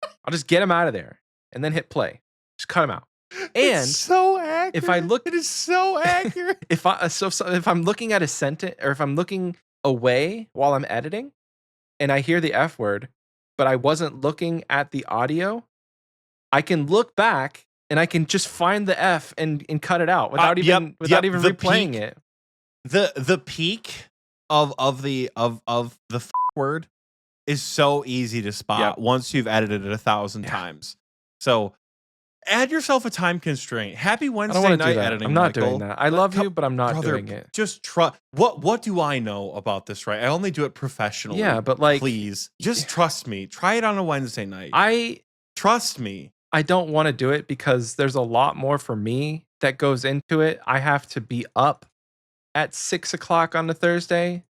I'll just get them out of there and then hit play. Just cut them out. And it's so accurate. It is so accurate. if I'm looking at a sentence, or if I'm looking away while I'm editing and I hear the F word, but I wasn't looking at the audio, I can look back and I can just find the F and cut it out without even replaying it. The peak of the f word is so easy to spot once you've edited it 1,000 times. So add yourself a time constraint. Happy Wednesday night editing. I'm not Michael. doing that. I love you, but I'm not doing it. Just try. What do I know about this, right? I only do it professionally. Yeah, but like, please, just trust me. Try it on a Wednesday night. Trust me. I don't want to do it because there's a lot more for me that goes into it. I have to be up at 6 o'clock on a Thursday,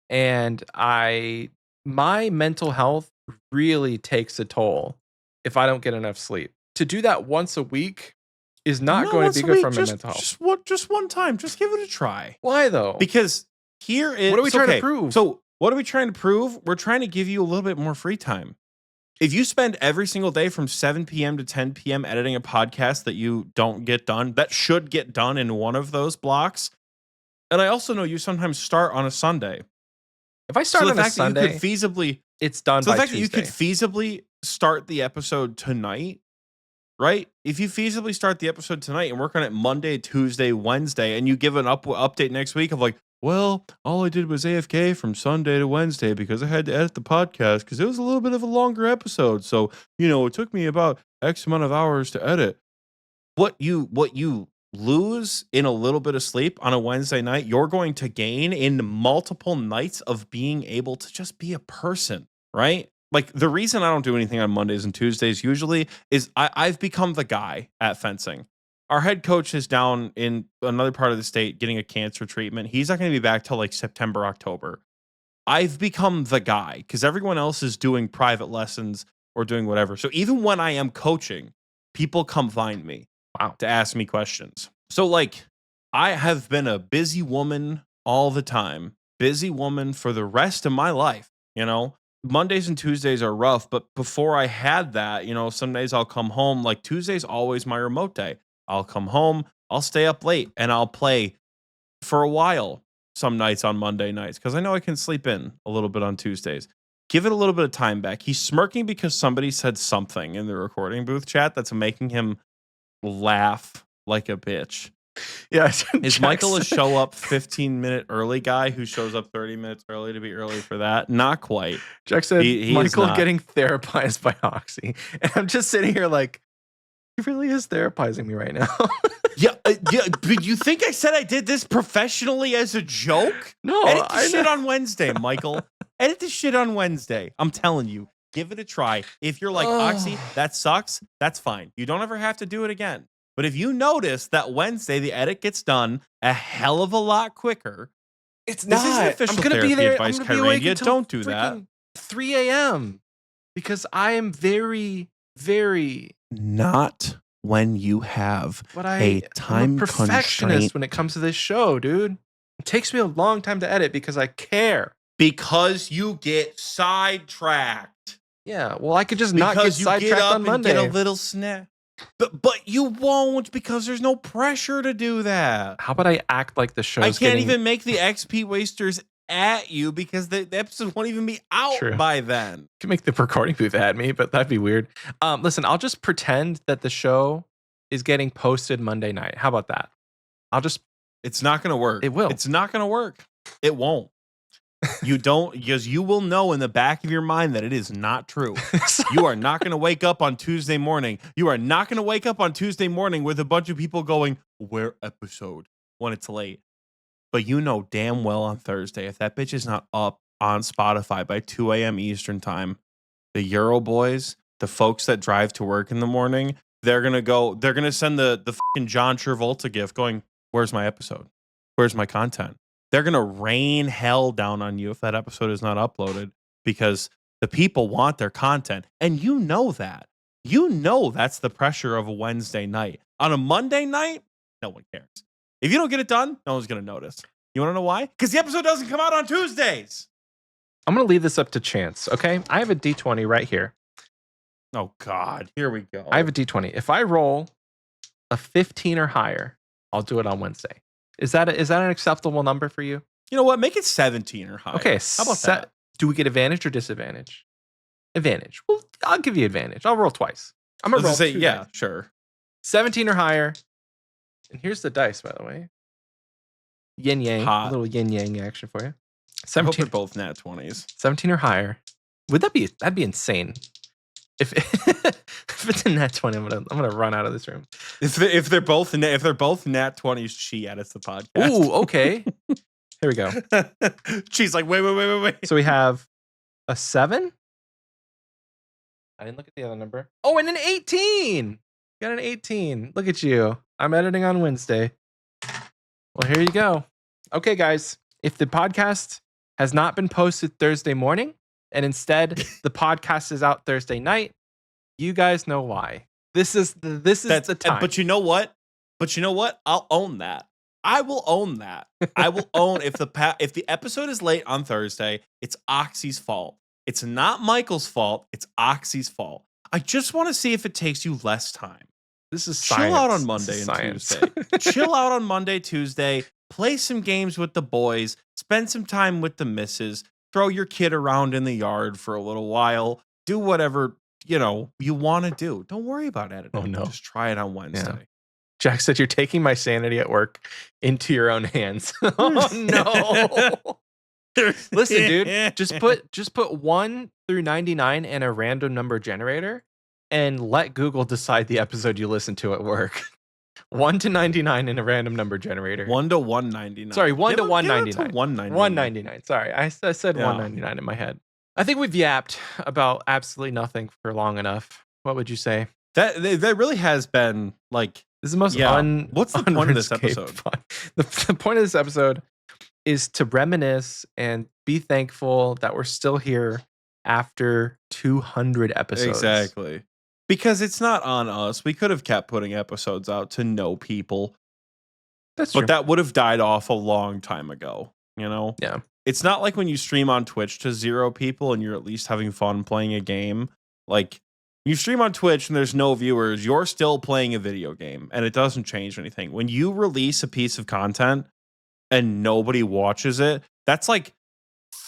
and my mental health really takes a toll if I don't get enough sleep. To do that once a week is not going to be good for my mental health. Just one time. Just give it a try. Why though? Because here is... What are we trying to prove? So what are we trying to prove? We're trying to give you a little bit more free time. If you spend every single day from 7 p.m. to 10 p.m. editing a podcast that you don't get done, that should get done in one of those blocks. And I also know you sometimes start on a Sunday. If I start on a Sunday, you could feasibly... It's done by Tuesday. The fact that you could feasibly start the episode tonight, right? If you feasibly start the episode tonight and work on it Monday, Tuesday, Wednesday, and you give an update next week of like, well, all I did was AFK from Sunday to Wednesday because I had to edit the podcast because it was a little bit of a longer episode. So, it took me about X amount of hours to edit. what you lose in a little bit of sleep on a Wednesday night, you're going to gain in multiple nights of being able to just be a person, right? Like the reason I don't do anything on Mondays and Tuesdays usually is I've become the guy at fencing. Our head coach is down in another part of the state getting a cancer treatment. He's not going to be back till like September, October. I've become the guy because everyone else is doing private lessons or doing whatever. So even when I am coaching, people come find me to ask me questions. So like I have been a busy woman all the time, busy woman for the rest of my life, you know. Mondays and Tuesdays are rough, but before I had that, you know, some days I'll come home. Like Tuesday's always my remote day. I'll come home, I'll stay up late and I'll play for a while some nights on Monday nights because I know I can sleep in a little bit on Tuesdays. Give it a little bit of time back. He's smirking because somebody said something in the recording booth chat that's making him laugh like a bitch. Yeah. Is Michael a show up 15-minute early guy who shows up 30 minutes early to be early for that? Not quite. Jack said Michael getting therapized by Oxie. And I'm just sitting here like, he really is therapizing me right now. Yeah. But you think I said I did this professionally as a joke? No. Edit the shit on Wednesday, Michael. Edit the shit on Wednesday. I'm telling you. Give it a try. If you're like, Oxie, that sucks, that's fine. You don't ever have to do it again. But if you notice that Wednesday the edit gets done a hell of a lot quicker, it's not. This is official I'm gonna therapy be there. advice, I'm gonna be awake until don't do that. 3 a.m. because I am very, very not when you have a time I'm a perfectionist constraint. when it comes to this show, dude. It takes me a long time to edit because I care. Because you get sidetracked. Yeah, well, I could just not get sidetracked on Monday. And get a little snack. But you won't because there's no pressure to do that. How about I act like the show's I can't even make the XP wasters at you because the episode won't even be out by then. You can make the recording booth at me, but that'd be weird. Listen, I'll just pretend that the show is getting posted Monday night. How about that? It's not going to work. It will. It's not going to work. It won't. You don't, because you will know in the back of your mind that it is not true. You are not going to wake up on Tuesday morning. You are not going to wake up on Tuesday morning with a bunch of people going, where episode? When it's late. But you know damn well on Thursday, if that bitch is not up on Spotify by 2 a.m. Eastern time, the Euro boys, the folks that drive to work in the morning, they're going to send the fucking John Travolta gift going, where's my episode? Where's my content? They're going to rain hell down on you if that episode is not uploaded because the people want their content. And you know that. You know that's the pressure of a Wednesday night. On a Monday night, no one cares. If you don't get it done, no one's going to notice. You want to know why? Because the episode doesn't come out on Tuesdays. I'm going to leave this up to chance, okay? I have a D20 right here. Oh, God. Here we go. I have a D20. If I roll a 15 or higher, I'll do it on Wednesday. Is that an acceptable number for you? You know what? Make it 17 or higher. Okay. How about that? Do we get advantage or disadvantage? Advantage. Well, I'll give you advantage. I'll roll twice. I'm going to roll 2 yeah, dice. Sure. 17 or higher. And here's the dice, by the way. Yin yang. A little yin yang action for you. 17. I hope they're both nat 20s. 17 or higher. That'd be insane. If it's a nat 20, I'm gonna run out of this room. If they're both nat 20s, she edits the podcast. Ooh, okay. Here we go. She's like, wait. So we have a 7. I didn't look at the other number. Oh, and an 18. Got an 18. Look at you. I'm editing on Wednesday. Well, here you go. Okay, guys. If the podcast has not been posted Thursday morning, and instead the podcast is out Thursday night, you guys know why. This is the time. But you know what? I'll own that. I will own that. I will own if the episode is late on Thursday, it's Oxie's fault. It's not Michael's fault. It's Oxie's fault. I just want to see if it takes you less time. This is chill science. out on Monday and Tuesday. Chill out on Monday, Tuesday. Play some games with the boys. Spend some time with the missus. Throw your kid around in the yard for a little while. Do whatever you want to do. Don't worry about editing. Oh no, just try it on Wednesday. Yeah. Jack said you're taking my sanity at work into your own hands. Oh no. Listen, dude, just put 1 through 99 and a random number generator and let Google decide the episode you listen to at work. 1 to 99 in a random number generator. 1 to 199. Sorry, 1 to Give it 199. to 199. 199. Sorry, I said Yeah. 199 in my head. I think we've yapped about absolutely nothing for long enough. What would you say? That really has been like, This is the most what's the point of this episode? fun. The point of this episode is to reminisce and be thankful that we're still here after 200 episodes. Exactly. Because it's not on us. We could have kept putting episodes out to know people. That's true. But that would have died off a long time ago, you know? Yeah. It's not like when you stream on Twitch to 0 people and you're at least having fun playing a game. Like, you stream on Twitch and there's no viewers, you're still playing a video game and it doesn't change anything. When you release a piece of content and nobody watches it, that's like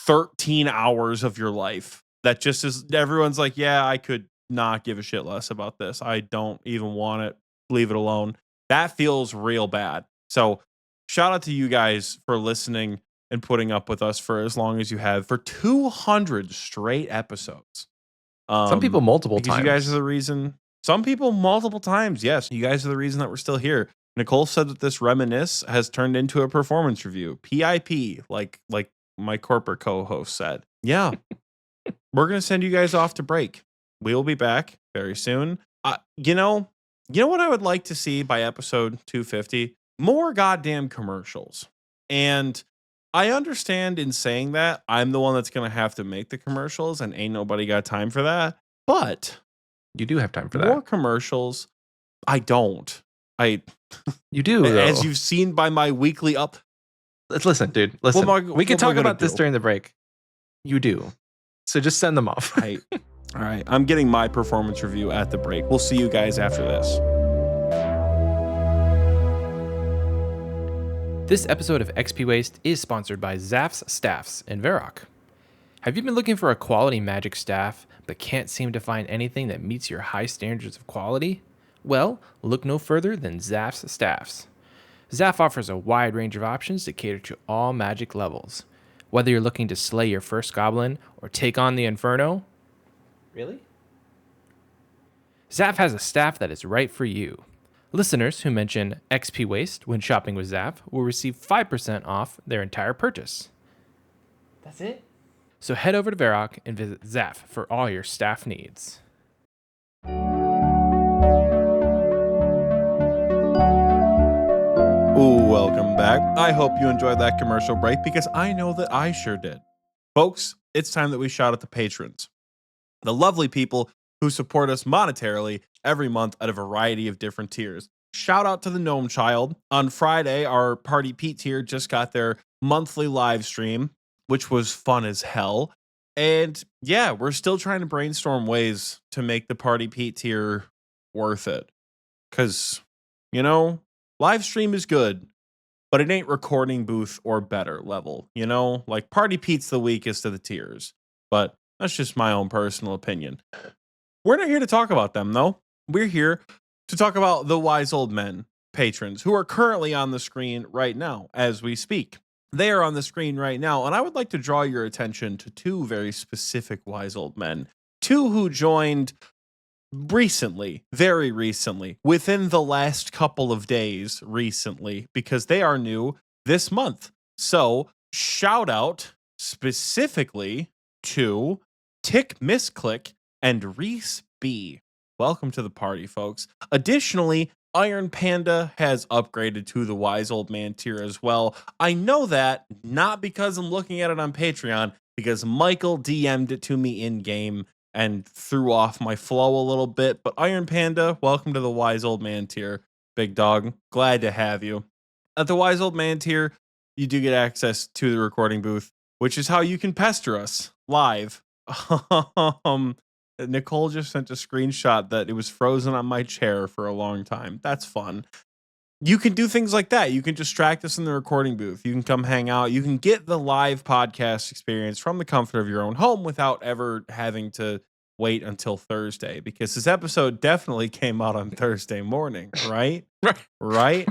13 hours of your life. That just is, everyone's like, yeah, I could not give a shit less about this. I don't even want it. Leave it alone. That feels real bad. So shout out to you guys for listening and putting up with us for as long as you have, for 200 straight episodes. Some people multiple because times. You guys are the reason. Some people multiple times. Yes, you guys are the reason that we're still here. Nicole said that this reminisce has turned into a performance review. PIP, like my corporate co-host said. Yeah. We're going to send you guys off to break. We will be back very soon. You know what I would like to see by episode 250? More goddamn commercials. And I understand in saying that I'm the one that's going to have to make the commercials and ain't nobody got time for that. But you do have time for more that. Commercials. I don't. You do, though. As you've seen by my weekly up. Listen, dude. Listen. We can talk about this during the break. You do. So just send them off. All right. I'm getting my performance review at the break. We'll see you guys after this. This episode of Xpwaste is sponsored by Zaf's Staffs in Varrock. Have you been looking for a quality magic staff but can't seem to find anything that meets your high standards of quality? Well, look no further than Zaf's Staffs. Zaf offers a wide range of options to cater to all magic levels. Whether you're looking to slay your first goblin or take on the Inferno, really? Zaf has a staff that is right for you. Listeners who mention Xpwaste when shopping with Zaf will receive 5% off their entire purchase. That's it? So head over to Varrock and visit Zaf for all your staff needs. Ooh, welcome back. I hope you enjoyed that commercial break because I know that I sure did. Folks, it's time that we shout out the patrons. The lovely people who support us monetarily every month at a variety of different tiers. Shout out to the Gnome Child. On Friday, our Party Pete tier just got their monthly live stream, which was fun as hell. And yeah, we're still trying to brainstorm ways to make the Party Pete tier worth it. Because, live stream is good, but it ain't recording booth or better level, Like Party Pete's the weakest of the tiers, but that's just my own personal opinion. We're not here to talk about them, though. We're here to talk about the Wise Old Men patrons who are currently on the screen right now as we speak. They are on the screen right now, and I would like to draw your attention to two very specific Wise Old Men. Two who joined recently, very recently, within the last couple of days recently, because they are new this month. So, shout out specifically to Tick Misclick and Reese B. Welcome to the party, folks. Additionally, Iron Panda has upgraded to the Wise Old Man tier as well. I know that not because I'm looking at it on Patreon, because Michael DM'd it to me in game and threw off my flow a little bit. But Iron Panda, welcome to the Wise Old Man tier. Big dog, glad to have you. At the Wise Old Man tier, you do get access to the recording booth, which is how you can pester us live. Nicole just sent a screenshot that it was frozen on my chair for a long time. That's fun. You can do things like that. You can distract us in the recording booth. You can come hang out. You can get the live podcast experience from the comfort of your own home without ever having to wait until Thursday, because this episode definitely came out on Thursday morning, right? Right?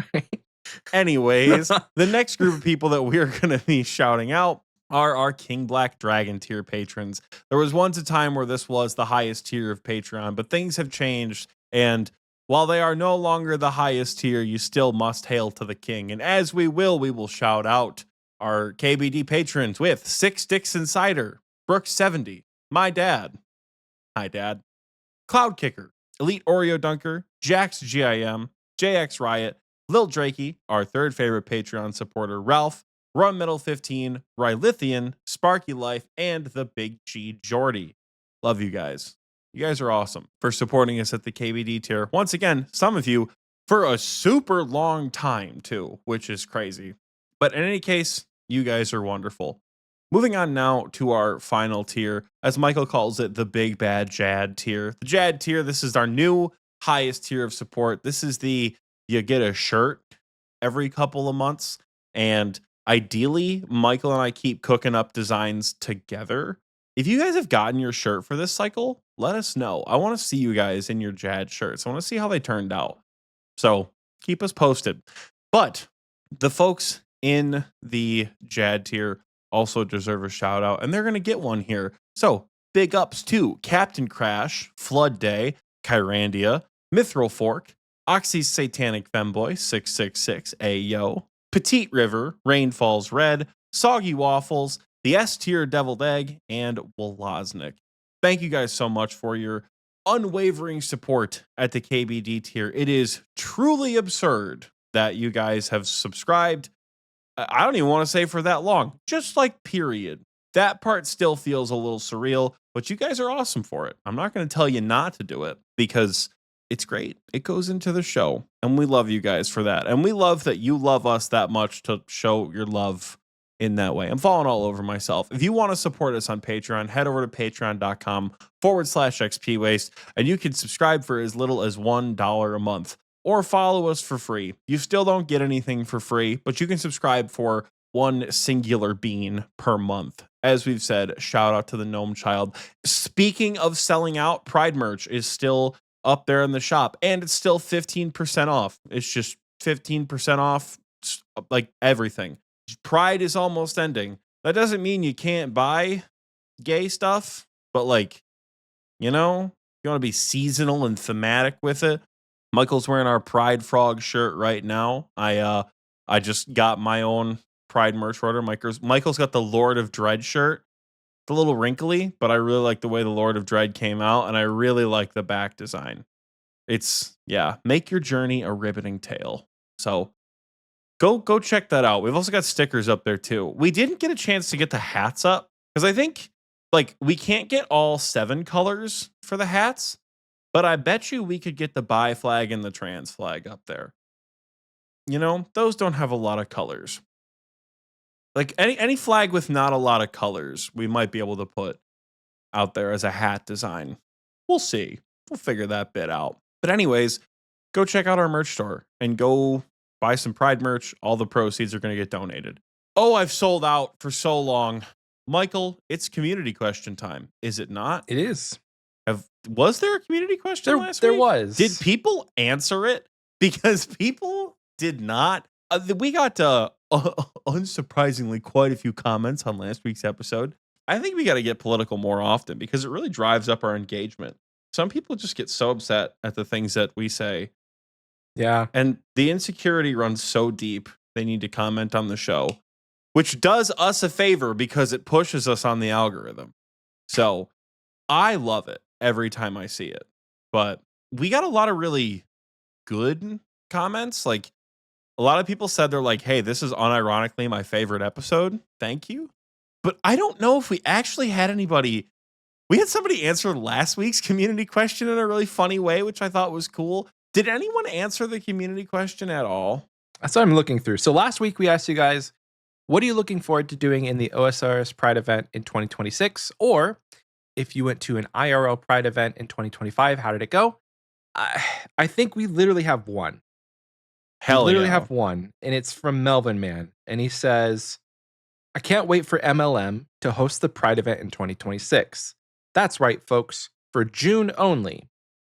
Anyways, the next group of people that we're going to be shouting out are our King Black Dragon tier patrons. There was once a time where this was the highest tier of Patreon, but things have changed. And While they are no longer the highest tier, you still must hail to the king. And as we will shout out our KBD patrons with Six Dicks Insider, Brooks70, my dad. Hi, Dad. Cloud Kicker, Elite Oreo Dunker, Jax GIM, JX Riot, Lil Drakey, our third favorite Patreon supporter, Ralph, Run Middle 15, Rylithian, Sparky Life, and the Big G Jordy. Love you guys. You guys are awesome for supporting us at the KBD tier. Once again, some of you for a super long time too, which is crazy. But in any case, you guys are wonderful. Moving on now to our final tier, as Michael calls it, the Big Bad Jad tier. The Jad tier, this is our new highest tier of support. This is the, you get a shirt every couple of months. And ideally, Michael and I keep cooking up designs together. If you guys have gotten your shirt for this cycle, let us know. I want to see you guys in your Jad shirts. I want to see how they turned out. So keep us posted. But the folks in the Jad tier also deserve a shout out, and they're going to get one here. So big ups to Captain Crash, Flood Day, Kyrandia, Mithril Fork, Oxie's Satanic Femboy, 666, Ayo, Petite River, Rainfalls Red, Soggy Waffles, the S tier Deviled Egg, and Woloznik. Thank you guys so much for your unwavering support at the KBD tier. It is truly absurd that you guys have subscribed. I don't even want to say for that long, just like period. That part still feels a little surreal, but you guys are awesome for it. I'm not going to tell you not to do it because it's great. It goes into the show, and we love you guys for that. And we love that you love us that much to show your love in that way. I'm falling all over myself. If you want to support us on Patreon, head over to patreon.com/Xpwaste, and you can subscribe for as little as $1 a month or follow us for free. You still don't get anything for free, but you can subscribe for one singular bean per month. As we've said, shout out to the Gnome Child. Speaking of selling out, Pride merch is still up there in the shop, and it's still 15% off. It's just 15% off, like everything. Pride is almost ending. That doesn't mean you can't buy gay stuff, but like, you know, you want to be seasonal and thematic with it. Michael's wearing our Pride Frog shirt right now. I just got my own Pride merch order. Michael's got the Lord of Dread shirt. It's a little wrinkly, but I really like the way the Lord of Dread came out, and I really like the back design. It's, yeah, make your journey a riveting tale. So go check that out. We've also got stickers up there too. We didn't get a chance to get the hats up because I think like we can't get all 7 colors for the hats, but I bet you we could get the bi flag and the trans flag up there. You know, those don't have a lot of colors. Like any flag with not a lot of colors, we might be able to put out there as a hat design. We'll see. We'll figure that bit out. But anyways, go check out our merch store and go buy some Pride merch. All the proceeds are going to get donated. Oh, I've sold out for so long. Michael, it's community question time. Is it not? It is. Was there a community question last week? There was. Did people answer it? Because people did not. We got unsurprisingly quite a few comments on last week's episode. I think we got to get political more often because it really drives up our engagement. Some people just get so upset at the things that we say. Yeah. And the insecurity runs so deep, they need to comment on the show, which does us a favor because it pushes us on the algorithm. So I love it every time I see it. But we got a lot of really good comments. Like a lot of people said they're like, hey, this is unironically my favorite episode. Thank you. But I don't know if we actually had anybody. We had somebody answer last week's community question in a really funny way, which I thought was cool. Did anyone answer the community question at all? That's what I'm looking through. So last week we asked you guys, what are you looking forward to doing in the Osrs Pride event in 2026? Or if you went to an IRL Pride event in 2025, how did it go? I think we literally have one. Hell, we literally yeah. have one, and it's from Melvin Man. And he says, I can't wait for MLM to host the Pride event in 2026. That's right, folks. For June only.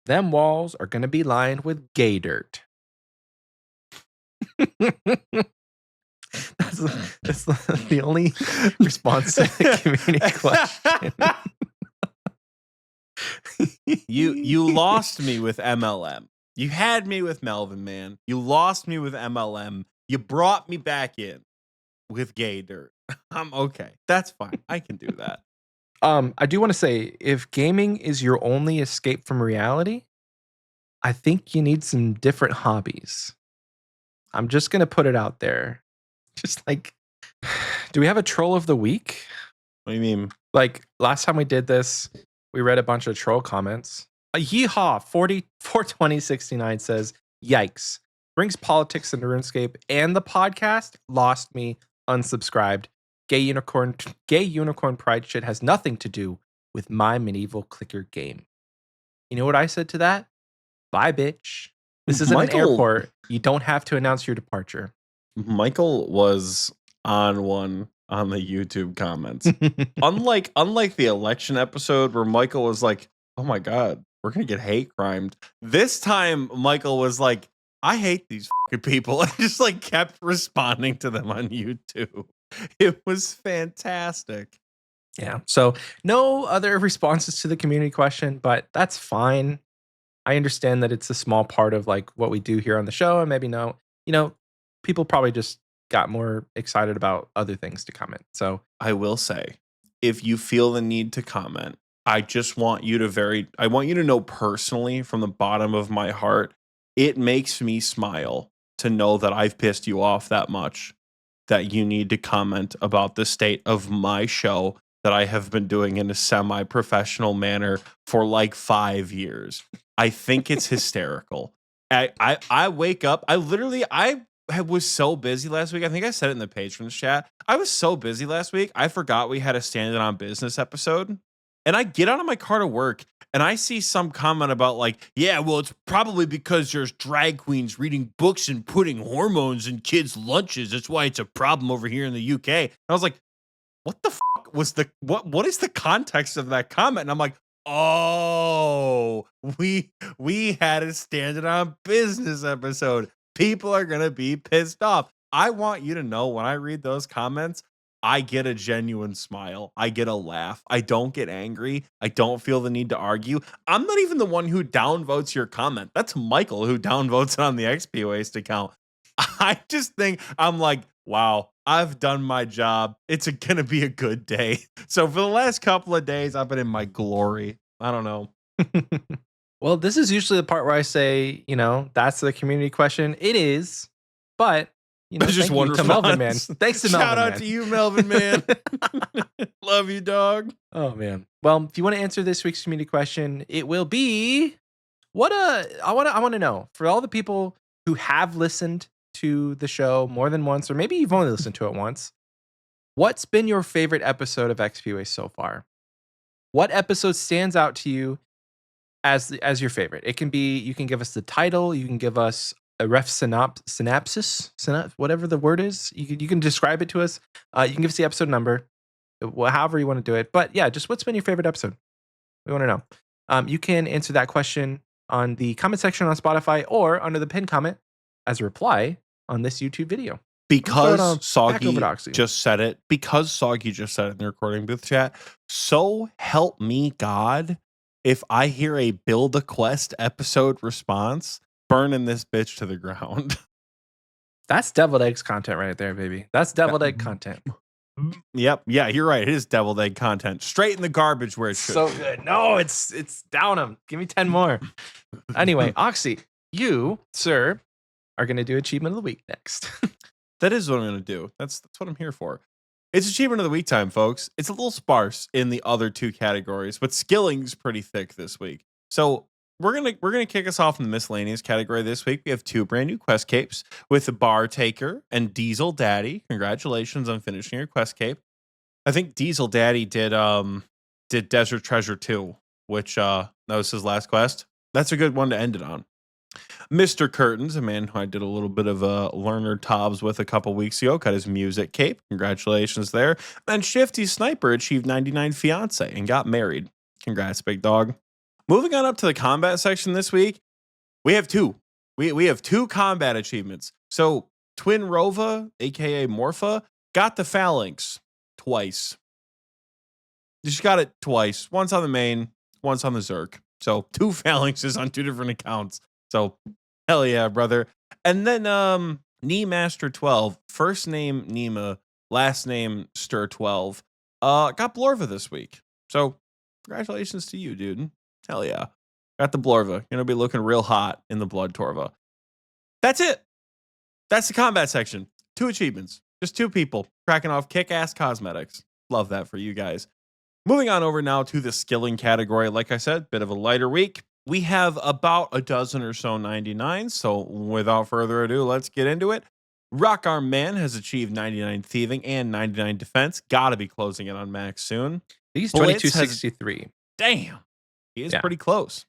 Them walls are going to be lined with gay dirt. That's the only response to the community question. You lost me with MLM. You had me with Melvin, man. You lost me with MLM. You brought me back in with gay dirt. I'm okay. That's fine. I can do that. I do want to say, if gaming is your only escape from reality, I think you need some different hobbies. I'm just gonna put it out there. Just like, do we have a troll of the week? What do you mean? Like last time we did this, we read a bunch of troll comments. Yeehaw 42069 says, "Yikes! Brings politics into RuneScape and the podcast. Lost me. Unsubscribed. Gay unicorn pride shit has nothing to do with my medieval clicker game." You know what I said to that? Bye, bitch. This isn't an airport. You don't have to announce your departure. Michael was on one on the YouTube comments. unlike the election episode where Michael was like, "Oh my god, we're gonna get hate crimed." This time Michael was like, "I hate these fucking people," and just like kept responding to them on YouTube. It was fantastic. Yeah. So no other responses to the community question, but that's fine. I understand that it's a small part of like what we do here on the show, and maybe people probably just got more excited about other things to comment. So I will say, if you feel the need to comment, I want you to know personally from the bottom of my heart, it makes me smile to know that I've pissed you off that much that you need to comment about the state of my show that I have been doing in a semi-professional manner for like 5 years. I think it's hysterical. I wake up, I was so busy last week. I think I said it in the patrons chat. I was so busy last week. I forgot we had a Standing on Business episode. And I get out of my car to work and I see some comment about like, yeah, well, it's probably because there's drag queens reading books and putting hormones in kids' lunches. That's why it's a problem over here in the UK. And I was like, what the fuck was what is the context of that comment? And I'm like, oh, we had a Standing on Business episode. People are gonna be pissed off. I want you to know when I read those comments, I get a genuine smile. I get a laugh. I don't get angry. I don't feel the need to argue. I'm not even the one who downvotes your comment. That's Michael who downvotes it on the Xpwaste account. I just think I'm like, wow, I've done my job. It's gonna be a good day. So for the last couple of days, I've been in my glory. I don't know. Well, this is usually the part where I say, that's the community question. It is, but There's just thank one you to Melvin, man. response. Thanks to Melvin. Shout out man. to you, Melvin, man. Love you, dog. Oh man. Well, if you want to answer this week's community question, it will be I want to know, for all the people who have listened to the show more than once, or maybe you've only listened to it once, what's been your favorite episode of XPWaste so far? What episode stands out to you as your favorite? It can be, you can give us the title, you can give us a ref synopsis, whatever the word is. You can describe it to us. You can give us the episode number, however you want to do it. But yeah, just what's been your favorite episode? We want to know. You can answer that question on the comment section on Spotify or under the pinned comment as a reply on this YouTube video. Because Soggy just said it. Because Soggy just said it in the recording booth chat. So help me God, if I hear a Build a Quest episode response, burning this bitch to the ground. That's deviled eggs content right there, baby. That's deviled egg content. Yep. Yeah, you're right. It is deviled egg content. Straight in the garbage where it should. So good. No, it's down them. Give me 10 more. Anyway, Oxie, you, sir, are going to do Achievement of the Week next. That is what I'm going to do. That's what I'm here for. It's Achievement of the Week time, folks. It's a little sparse in the other two categories, but skilling's pretty thick this week. So we're gonna kick us off in the miscellaneous category this week. We have two brand new quest capes with the Bar Taker and Diesel Daddy. Congratulations on finishing your quest cape. I think Diesel Daddy did Desert Treasure 2, which that was his last quest. That's a good one to end it on. Mr. Curtains, a man who I did a little bit of learner tobs with a couple weeks ago, got his music cape. Congratulations there. And Shifty Sniper achieved 99 fiance and got married. Congrats, big dog. Moving on up to the combat section this week, we have two. We have two combat achievements. So Twin Rova, aka Morpha, got the phalanx twice. She got it twice. Once on the main, once on the Zerk. So two phalanxes on two different accounts. So hell yeah, brother. And then Master12, first name Nima, last name Stir12, got Blorva this week. So congratulations to you, dude. Hell yeah. Got the Blorva. Gonna be looking real hot in the Blood Torva. That's it. That's the combat section. 2 achievements. Just 2 people cracking off kick-ass cosmetics. Love that for you guys. Moving on over now to the skilling category. Like I said, bit of a lighter week. We have about a dozen or so 99s. So without further ado, let's get into it. Rock Arm Man has achieved 99 thieving and 99 defense. Gotta be closing it on max soon. He's Blitz 2263. Damn. He is pretty close.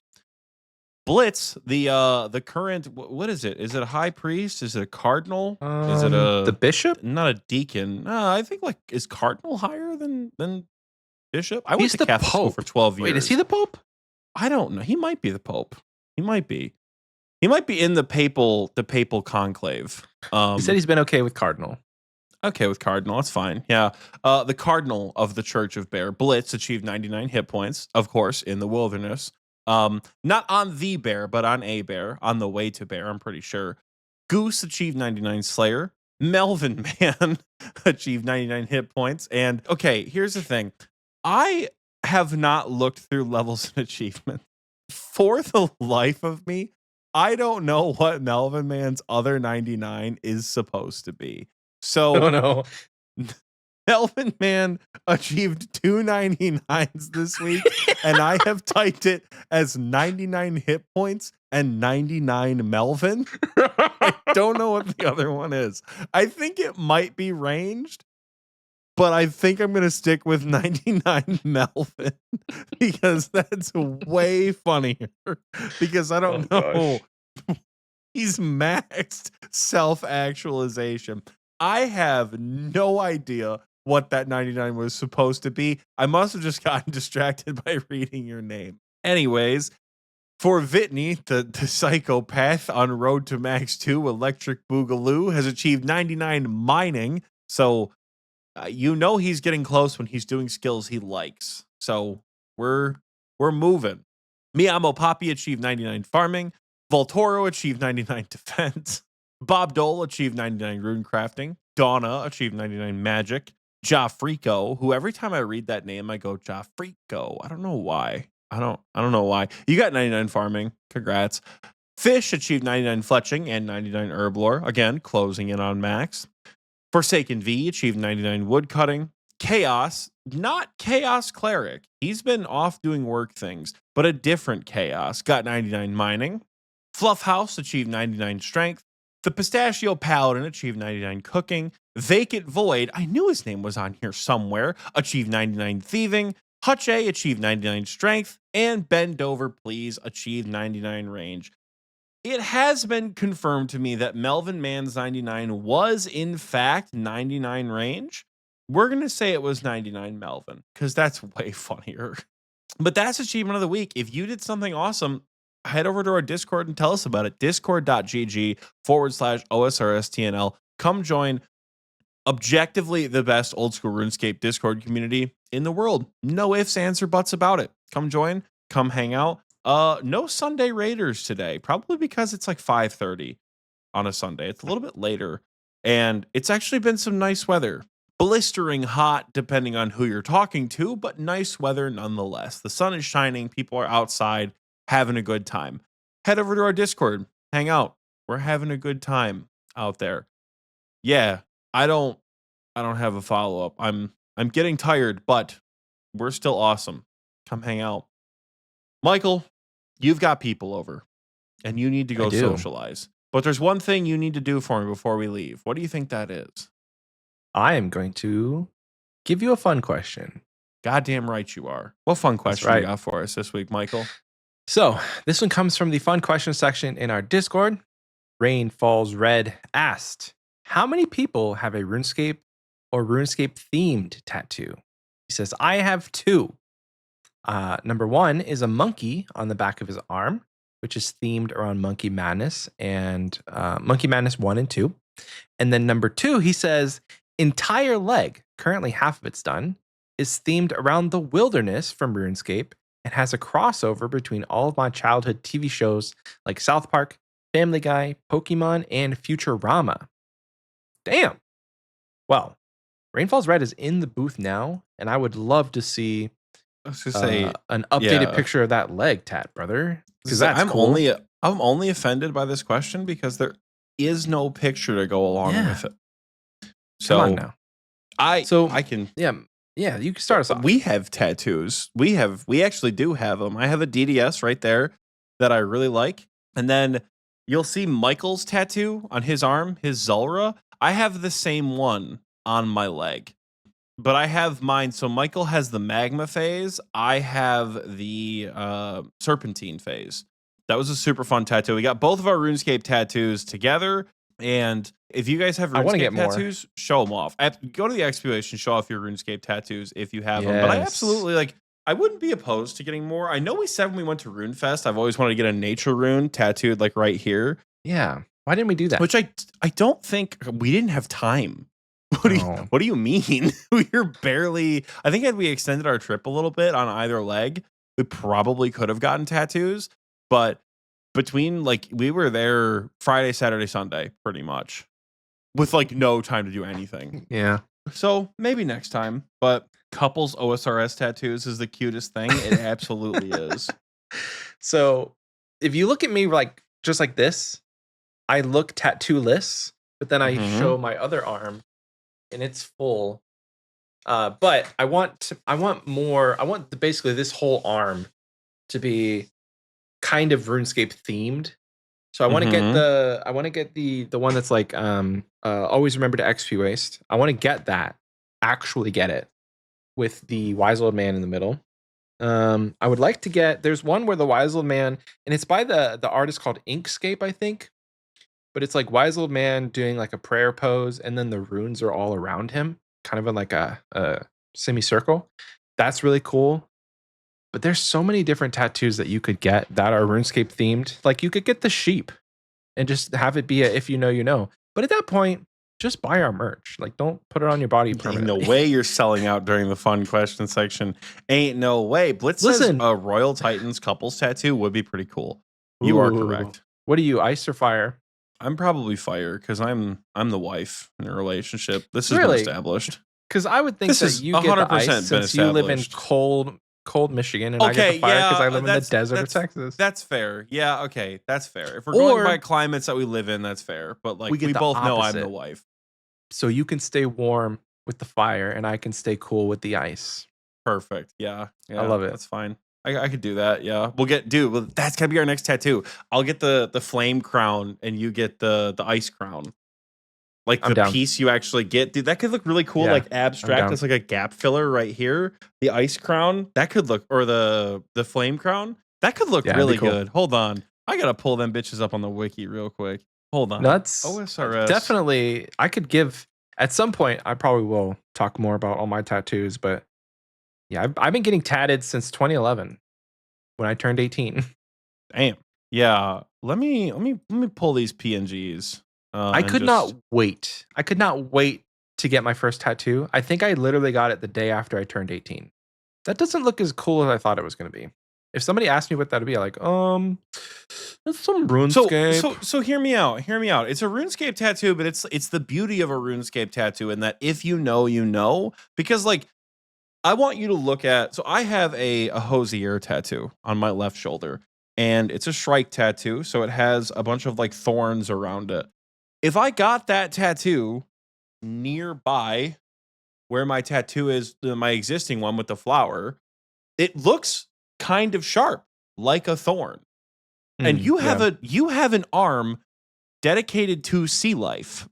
Blitz, the current, what is it? Is it a high priest? Is it a cardinal? Is it the bishop? Not a deacon. No, I think is cardinal higher than bishop? I went He's to the Catholic school Pope for 12 years. Wait, is he the Pope? I don't know. He might be the Pope. He might be. He might be in the papal conclave. He said he's been okay with cardinal. Okay with cardinal. That's fine. Yeah. The cardinal of the Church of Bear, Blitz, achieved 99 hit points, of course, in the wilderness. Not on the bear, but on a bear, on the way to bear, I'm pretty sure. Goose achieved 99 Slayer. Melvin Man achieved 99 hit points. And okay, here's the thing. I have not looked through levels and achievements. For the life of me, I don't know what Melvin Man's other 99 is supposed to be. So Oh no. Melvin Man achieved 299s this week, and I have typed it as 99 hit points and 99 Melvin. I don't know what the other one is. I think it might be ranged, but I think I'm going to stick with 99 Melvin because that's way funnier. Because I don't know. He's maxed self-actualization. I have no idea what that 99 was supposed to be. I must have just gotten distracted by reading your name. Anyways, for Vitney, the psychopath on Road to Max 2, Electric Boogaloo, has achieved 99 mining. So he's getting close when he's doing skills he likes. So we're moving. Miamo Poppy achieved 99 farming. Voltoro achieved 99 defense. Bob Dole achieved 99 rune crafting. Donna achieved 99 magic. Jafrico, who every time I read that name, I go Jafrico. I don't know why. I don't know why. You got 99 farming. Congrats. Fish achieved 99 fletching and 99 herblore. Again, closing in on max. Forsaken V achieved 99 wood cutting. Chaos, not Chaos Cleric. He's been off doing work things, but a different Chaos. Got 99 mining. Fluff House achieved 99 strength. The Pistachio Paladin achieved 99 cooking. Vacant Void, I knew his name was on here somewhere, achieved 99 thieving. Hutche achieved 99 strength. And Bend Over Please achieved 99 range. It has been confirmed to me that Melvin Man's 99 was in fact 99 range. We're going to say it was 99 Melvin because that's way funnier. But that's achievement of the week. If you did something awesome, head over to our Discord and tell us about it. Discord.gg/OSRSTNL. Come join objectively the best old school RuneScape Discord community in the world. No ifs, ands, or buts about it. Come join. Come hang out. No Sunday Raiders today, probably because it's like 5:30 on a Sunday. It's a little bit later, and it's actually been some nice weather. Blistering hot, depending on who you're talking to, but nice weather nonetheless. The sun is shining. People are outside having a good time. Head over to our Discord. Hang out. We're having a good time out there. Yeah, I don't have a follow-up. I'm getting tired, but we're still awesome. Come hang out. Michael, you've got people over, and you need to go socialize. But there's one thing you need to do for me before we leave. What do you think that is? I am going to give you a fun question. Goddamn right you are. What fun question you got for us this week, Michael? So this one comes from the fun question section in our Discord. Rain Falls Red asked, how many people have a RuneScape or RuneScape themed tattoo? He says, I have 2. Number 1 is a monkey on the back of his arm, which is themed around Monkey Madness and Monkey Madness 1 and 2. And then number 2, he says, entire leg, currently half of it's done, is themed around the wilderness from RuneScape and has a crossover between all of my childhood TV shows like South Park, Family Guy, Pokemon, and Futurama. Damn. Well, Rainfall's Red is in the booth now, and I would love to see I was gonna say, an updated yeah. picture of that leg, Tat, brother. Because So that's I'm cool. only offended by this question because there is no picture to go along Yeah. with it. Come on So now. I can. Yeah, you can start us off. We have tattoos. We actually do have them. I have a DDS right there that I really like, and then you'll see Michael's tattoo on his arm, his Zulra. I have the same one on my leg, but I have mine. So Michael has the magma phase. I have the serpentine phase. That was a super fun tattoo. We got both of our RuneScape tattoos together. And if you guys have I wanna RuneScape get more. tattoos, show them off. Go to the Xpwaste and show off your RuneScape tattoos if you have them. But I Yes. absolutely I wouldn't be opposed to getting more. I know we said when we went to RuneFest, I've always wanted to get a nature rune tattooed like right here, Yeah. Why didn't we do that? which I don't think we didn't have time. No. What do you mean? We were barely. I think had we extended our trip a little bit on either leg, we probably could have gotten tattoos. But between we were there Friday, Saturday, Sunday, pretty much, with no time to do anything. Yeah. So maybe next time. But couples OSRS tattoos is the cutest thing. It absolutely is. So if you look at me just like this, I look tattoo-less, but then I Mhm. show my other arm and it's full. But I want more. I want basically this whole arm to be kind of RuneScape themed. So I want to get the one that's always remember to Xpwaste. I want to get that, actually get it with the wise old man in the middle. I would like to get. There's one where the wise old man, and it's by the artist called Inkscape, I think. But it's like wise old man doing like a prayer pose, and then the runes are all around him, kind of in like a semicircle. That's really cool. But there's so many different tattoos that you could get that are RuneScape themed. Like you could get the sheep and just have it be a if you know, you know. But at that point, just buy our merch. Like don't put it on your body Ain't permanently. no way you're selling out during the fun question section. Ain't no way. Blitz says Listen. a Royal Titans couples tattoo would be pretty cool. You are Ooh. correct. What are you, ice or fire? I'm probably fire because I'm the wife in a relationship. This has Really? been established. Because I would think This that is you get the 100% ice been since you live in established. cold Michigan, and I get the fire because I live in the desert of Texas. That's fair. Yeah, okay, that's fair. If we're going Or- by climates that we live in, that's fair. But We get we the both know I'm opposite. the wife. So you can stay warm with the fire, and I can stay cool with the ice. Perfect. Yeah, I love it. That's fine. I could do that. Yeah, we'll get well, that's gotta be our next tattoo. I'll get the flame crown, and you get the ice crown. Like I'm the down. piece you actually get, dude. That could look really cool, Yeah, like I'm abstract. down. It's like a gap filler right here. The ice crown that could look, or the flame crown that could look Yeah, it'd be really cool. good. Hold on, I gotta pull them bitches up on the wiki real quick. Hold on. Nuts. OSRS. Definitely, I could give at some point. I probably will talk more about all my tattoos, but yeah, I've been getting tatted since 2011 when I turned 18. Damn. Yeah. Let me pull these PNGs. I and could just- not wait. I could not wait to get my first tattoo. I think I literally got it the day after I turned 18. That doesn't look as cool as I thought it was going to be. If somebody asked me what that'd be, I'm like, that's some RuneScape. So hear me out. Hear me out. It's a RuneScape tattoo, but it's the beauty of a RuneScape tattoo in that if you know, you know. Because I want you to look at. So I have a Hosier tattoo on my left shoulder, and it's a Shrike tattoo. So it has a bunch of thorns around it. If I got that tattoo nearby where my tattoo is, my existing one with the flower, it looks kind of sharp, like a thorn. And you have an arm dedicated to sea life.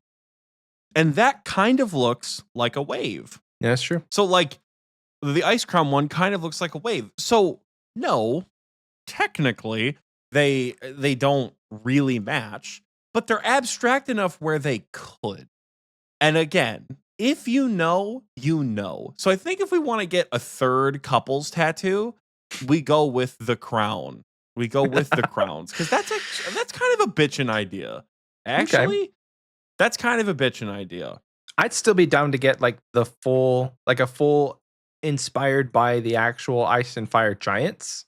And that kind of looks like a wave. Yeah, that's true. So the Ice Crown one kind of looks like a wave. So no, technically they don't really match, but they're abstract enough where they could. And again, if you know, you know. So I think if we want to get a third couples tattoo, we go with the crown. We go with the crowns because that's kind of a bitchin' idea. Actually, that's kind of a bitchin' idea. I'd still be down to get a full inspired by the actual Ice and Fire Giants,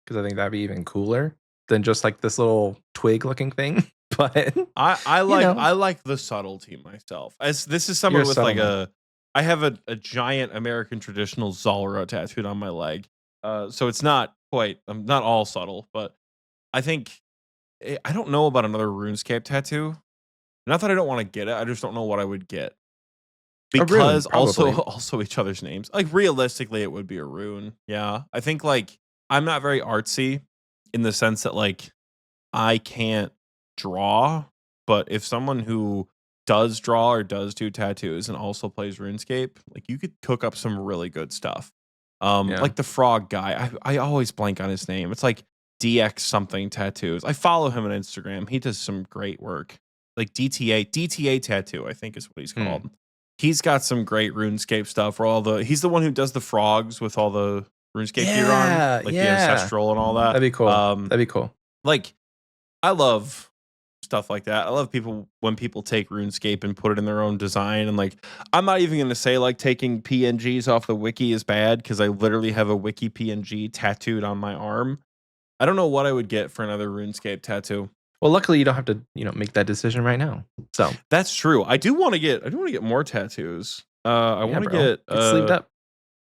because I think that'd be even cooler than just like this little twig looking thing. But I you know. like the subtlety myself. As this is You're someone a with like subtle I have a giant American traditional Zalra tattooed on my leg. So it's not quite, I'm not all subtle, but I think I don't know about another RuneScape tattoo. Not that I don't want to get it, I just don't know what I would get. A rune, Because also probably. also each other's names. Like realistically, it would be a rune. Yeah, I think like I'm not very artsy in the sense that like I can't draw, but if someone who does draw or does do tattoos and also plays RuneScape, like you could cook up some really good stuff. Yeah. Like the frog guy, I always blank on his name. It's like DX something tattoos. I follow him on Instagram. He does some great work. Like DTA tattoo, I think is what he's called. He's got some great RuneScape stuff. For all the he's the one who does the frogs with all the RuneScape gear on, like the ancestral and all that. That'd be cool. That'd be cool. Like I love stuff like that. I love when people take RuneScape and put it in their own design. And like, I'm not even going to say like taking PNGs off the wiki is bad because I literally have a wiki PNG tattooed on my arm. I don't know what I would get for another RuneScape tattoo. Well, luckily you don't have to, make that decision right now. So That's true. I do want to get more tattoos. I want to get sleeved up.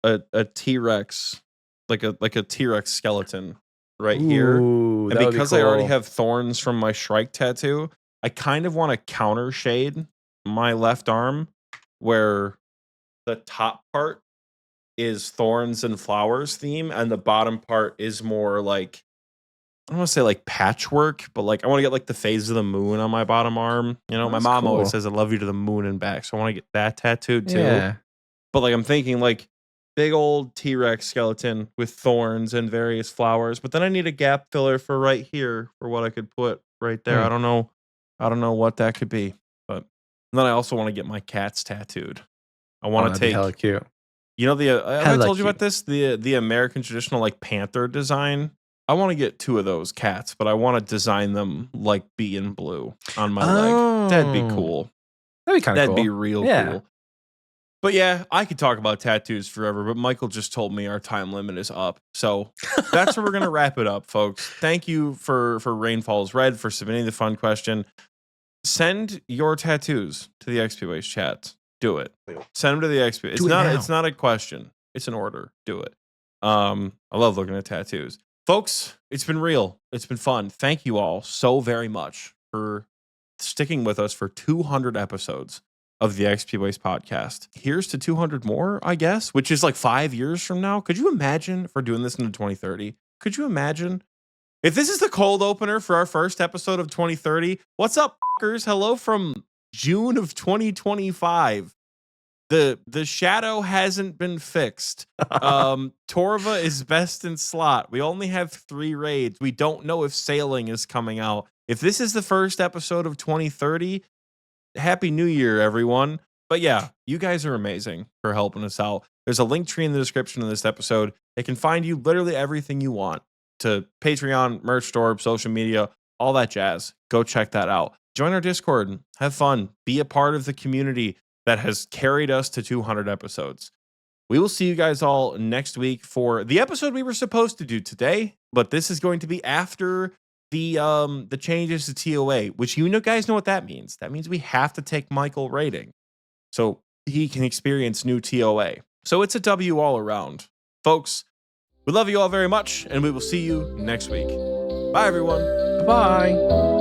a T-Rex, like a T-Rex skeleton right here. Ooh, And that would be because I already cool. have thorns from my Shrike tattoo, I kind of want to counter shade my left arm where the top part is thorns and flowers theme and the bottom part is more like, I don't want to say like patchwork, but like I want to get like the phase of the moon on my bottom arm. You know, my That's mom always cool. says I love you to the moon and back. So I want to get that tattooed too. Yeah. But like I'm thinking like big old T-Rex skeleton with thorns and various flowers. But then I need a gap filler for right here for what I could put right there. I don't know what that could be. But and then I also want to get my cats tattooed. I want to That'd be take hella cute. you know have I Hella told you about cute. this? The American traditional like panther design. I want to get 2 of those cats, but I want to design them like bee and blue on my leg. That'd be cool. That'd be kind of cool. That'd be real cool. But yeah, I could talk about tattoos forever, but Michael just told me our time limit is up. So that's where we're going to wrap it up, folks. Thank you for Rainfall's Red for submitting the fun question. Send your tattoos to the Xpwaste chat. Do it. Send them to the Xpwaste. It's not a question. It's an order. Do it. I love looking at tattoos. Folks, it's been real. It's been fun. Thank you all so very much for sticking with us for 200 episodes of the Xpwaste podcast. Here's to 200 more, I guess, which is like 5 years from now. Could you imagine if we're doing this into 2030? Could you imagine? If this is the cold opener for our first episode of 2030, what's up, fuckers? Hello from June of 2025. The shadow hasn't been fixed. Torva is best in slot. We only have 3 raids. We don't know if sailing is coming out. If this is the first episode of 2030, Happy New Year, everyone. But yeah, you guys are amazing for helping us out. There's a link tree in the description of this episode. It can find you literally everything you want to Patreon, merch store, social media, all that jazz. Go check that out. Join our Discord. Have fun. Be a part of the community that has carried us to 200 episodes. We will see you guys all next week for the episode we were supposed to do today, but this is going to be after the changes to TOA, which guys know what that means. That means we have to take Michael raiding so he can experience new TOA. So it's a W all around. Folks, we love you all very much, and we will see you next week. Bye, everyone. Bye.